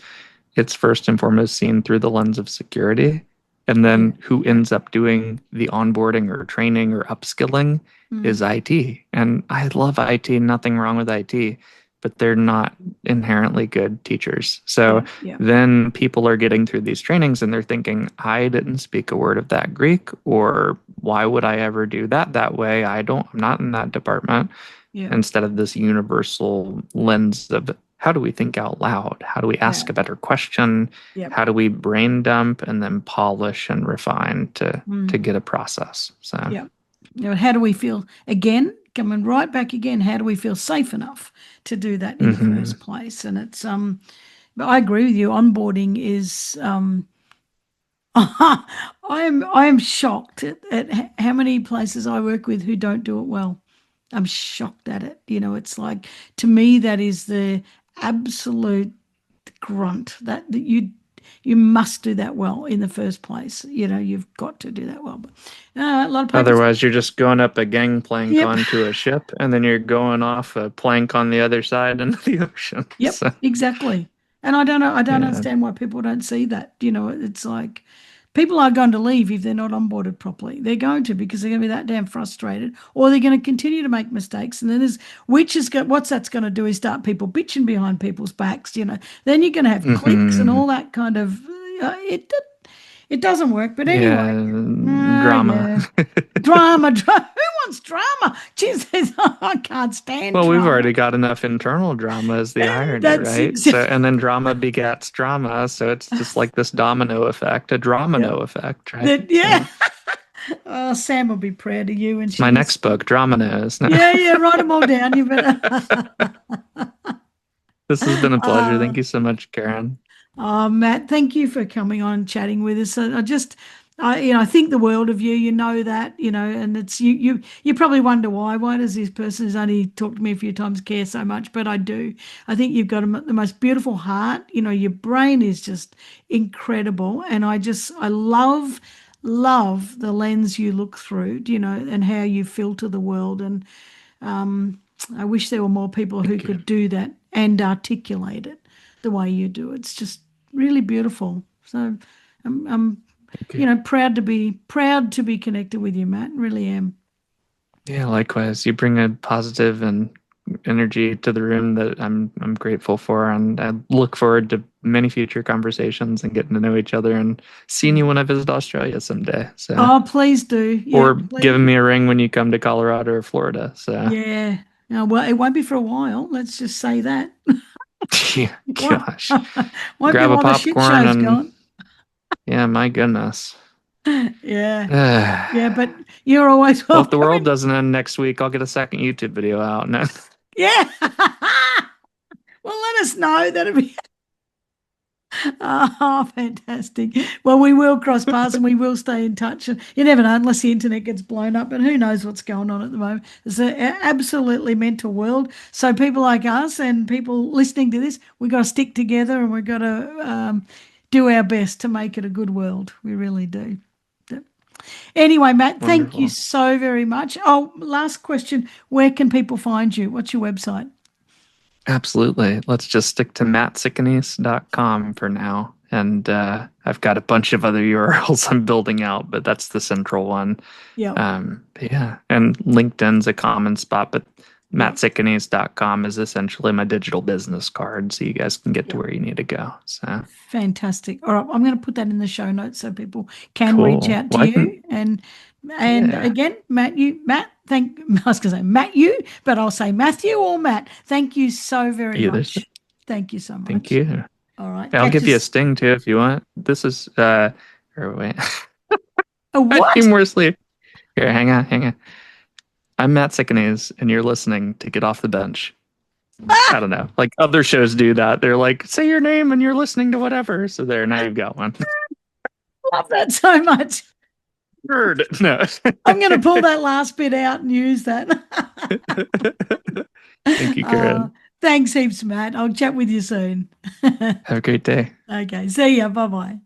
B: it's first and foremost seen through the lens of security. And
A: Yeah.
B: then who ends up doing the onboarding or training or upskilling
A: Mm.
B: is IT. And I love IT, nothing wrong with IT, but they're not inherently good teachers. So
A: Yeah, yeah,
B: then people are getting through these trainings and they're thinking, I didn't speak a word of that Greek, or why would I ever do that that way? I'm not in that department.
A: yeah,
B: Instead of this universal lens of how do we think out loud? How do we
A: yeah,
B: ask a better question?
A: yeah.
B: How do we brain dump and then polish and refine to
A: Mm.
B: get a process? So
A: Yeah. How do we feel again? Coming right back again, how do we feel safe enough to do that in the
B: mhm.
A: first place? And it's but I agree with you. Onboarding is I am shocked at how many places I work with who don't do it well. I'm shocked at it. It's like, to me, that is the absolute grunt that you must do that well in the first place. You've got to do that well. But a lot of people,
B: Otherwise, you're just going up a gangplank
A: yep,
B: onto a ship, and then you're going off a plank on the other side into the ocean.
A: yep,
B: So,
A: exactly. And I don't know, I don't
B: yeah.
A: understand why people don't see that. It's like people are going to leave if they're not onboarded properly. They're going to, because they're going to be that damn frustrated, or they're going to continue to make mistakes. And then what's that's going to do is start people bitching behind people's backs. Then you're going to have cliques and
B: Hmm.
A: all that kind of. It doesn't work. But anyway,
B: Yeah, drama.
A: yeah, drama. Who wants drama? Jesus, I can't stand
B: Well, we've
A: drama.
B: already got enough internal drama as the irony,
A: That's
B: right?
A: it.
B: So, and then drama begets drama. So it's just like this domino effect, a
A: Yeah.
B: dramino effect, right?
A: Yeah.
B: So
A: Oh, Sam will be proud of you, and
B: it's my
A: she'll.
B: next book, Draminos. No,
A: Yeah, yeah, write them all down. You better.
B: this has been a pleasure.
A: uh,
B: Thank you so much, Karen.
A: Matt, thank you for coming on and chatting with us. I think the world of you. You know that, and it's you. You probably wonder why. Why does this person who's only talked to me a few times care so much? But I do. I think you've got the most beautiful heart. Your brain is just incredible, and I love the lens you look through. And how you filter the world. And I wish there were more people who
B: Thank you.
A: could do that and articulate it the way you do. It's just really beautiful. So I'm
B: Thank you.
A: proud to be connected with you, Matt. Really am.
B: Yeah, likewise. You bring a positive and energy to the room that I'm grateful for, and I look forward to many future conversations and getting to know each other and seeing you when I visit Australia someday. So,
A: Oh, please do. Yeah,
B: or
A: please.
B: giving me a ring when you come to Colorado or Florida. So,
A: Yeah. Well, it won't be for a while. Let's just say that.
B: yeah,
A: Won't,
B: gosh,
A: won't be
B: grab a
A: while the shit
B: popcorn
A: show's
B: and
A: going.
B: yeah, my goodness.
A: Yeah.
B: Well,
A: Yeah, but you're always
B: if the
A: welcome.
B: world doesn't end next week, I'll get a second YouTube video out. No.
A: Yeah. Well, let us know. That'd be fantastic. Well, we will cross paths and we will stay in touch. And you never know, unless the internet gets blown up, and who knows what's going on at the moment. It's an absolutely mental world. So people like us and people listening to this, we've got to stick together, and we've got to do our best to make it a good world. We really do. Anyway, Matt, thank you
B: Wonderful.
A: so very much. Oh, last question. Where can people find you? What's your website?
B: Absolutely. Let's just stick to mattsicanese.com for now. And I've got a bunch of other URLs I'm building out, but that's the central one.
A: Yeah.
B: But yeah, and LinkedIn's a common spot, but MattCicanese.com is essentially my digital business card, so you guys can get to
A: Yep.
B: where you need to go. So
A: Fantastic. All right, I'm going to put that in the show notes so people can reach
B: cool.
A: out to
B: Well, I can,
A: you. And
B: yeah,
A: again, Matt, thank I was going to say Matthew, but I'll say Matthew or Matt. Thank you so very
B: either.
A: much. Thank you so
B: Thank
A: much.
B: you.
A: All right,
B: I'll
A: catch
B: give you a
A: us.
B: sting too if you want. This is or wait.
A: A
B: I
A: what?
B: humorously here, hang on. I'm Matt Cicanese, and you're listening to Get Off the Bench. I
A: Ah,
B: don't know. Like other shows do that. They're like, say your name and you're listening to whatever. So there, now you've got one.
A: love that so much.
B: Heard. No.
A: I'm going to pull that last bit out and use that.
B: Thank you, Karen.
A: Thanks heaps, Matt. I'll chat with you soon.
B: Have a great day.
A: Okay, see ya. Bye bye.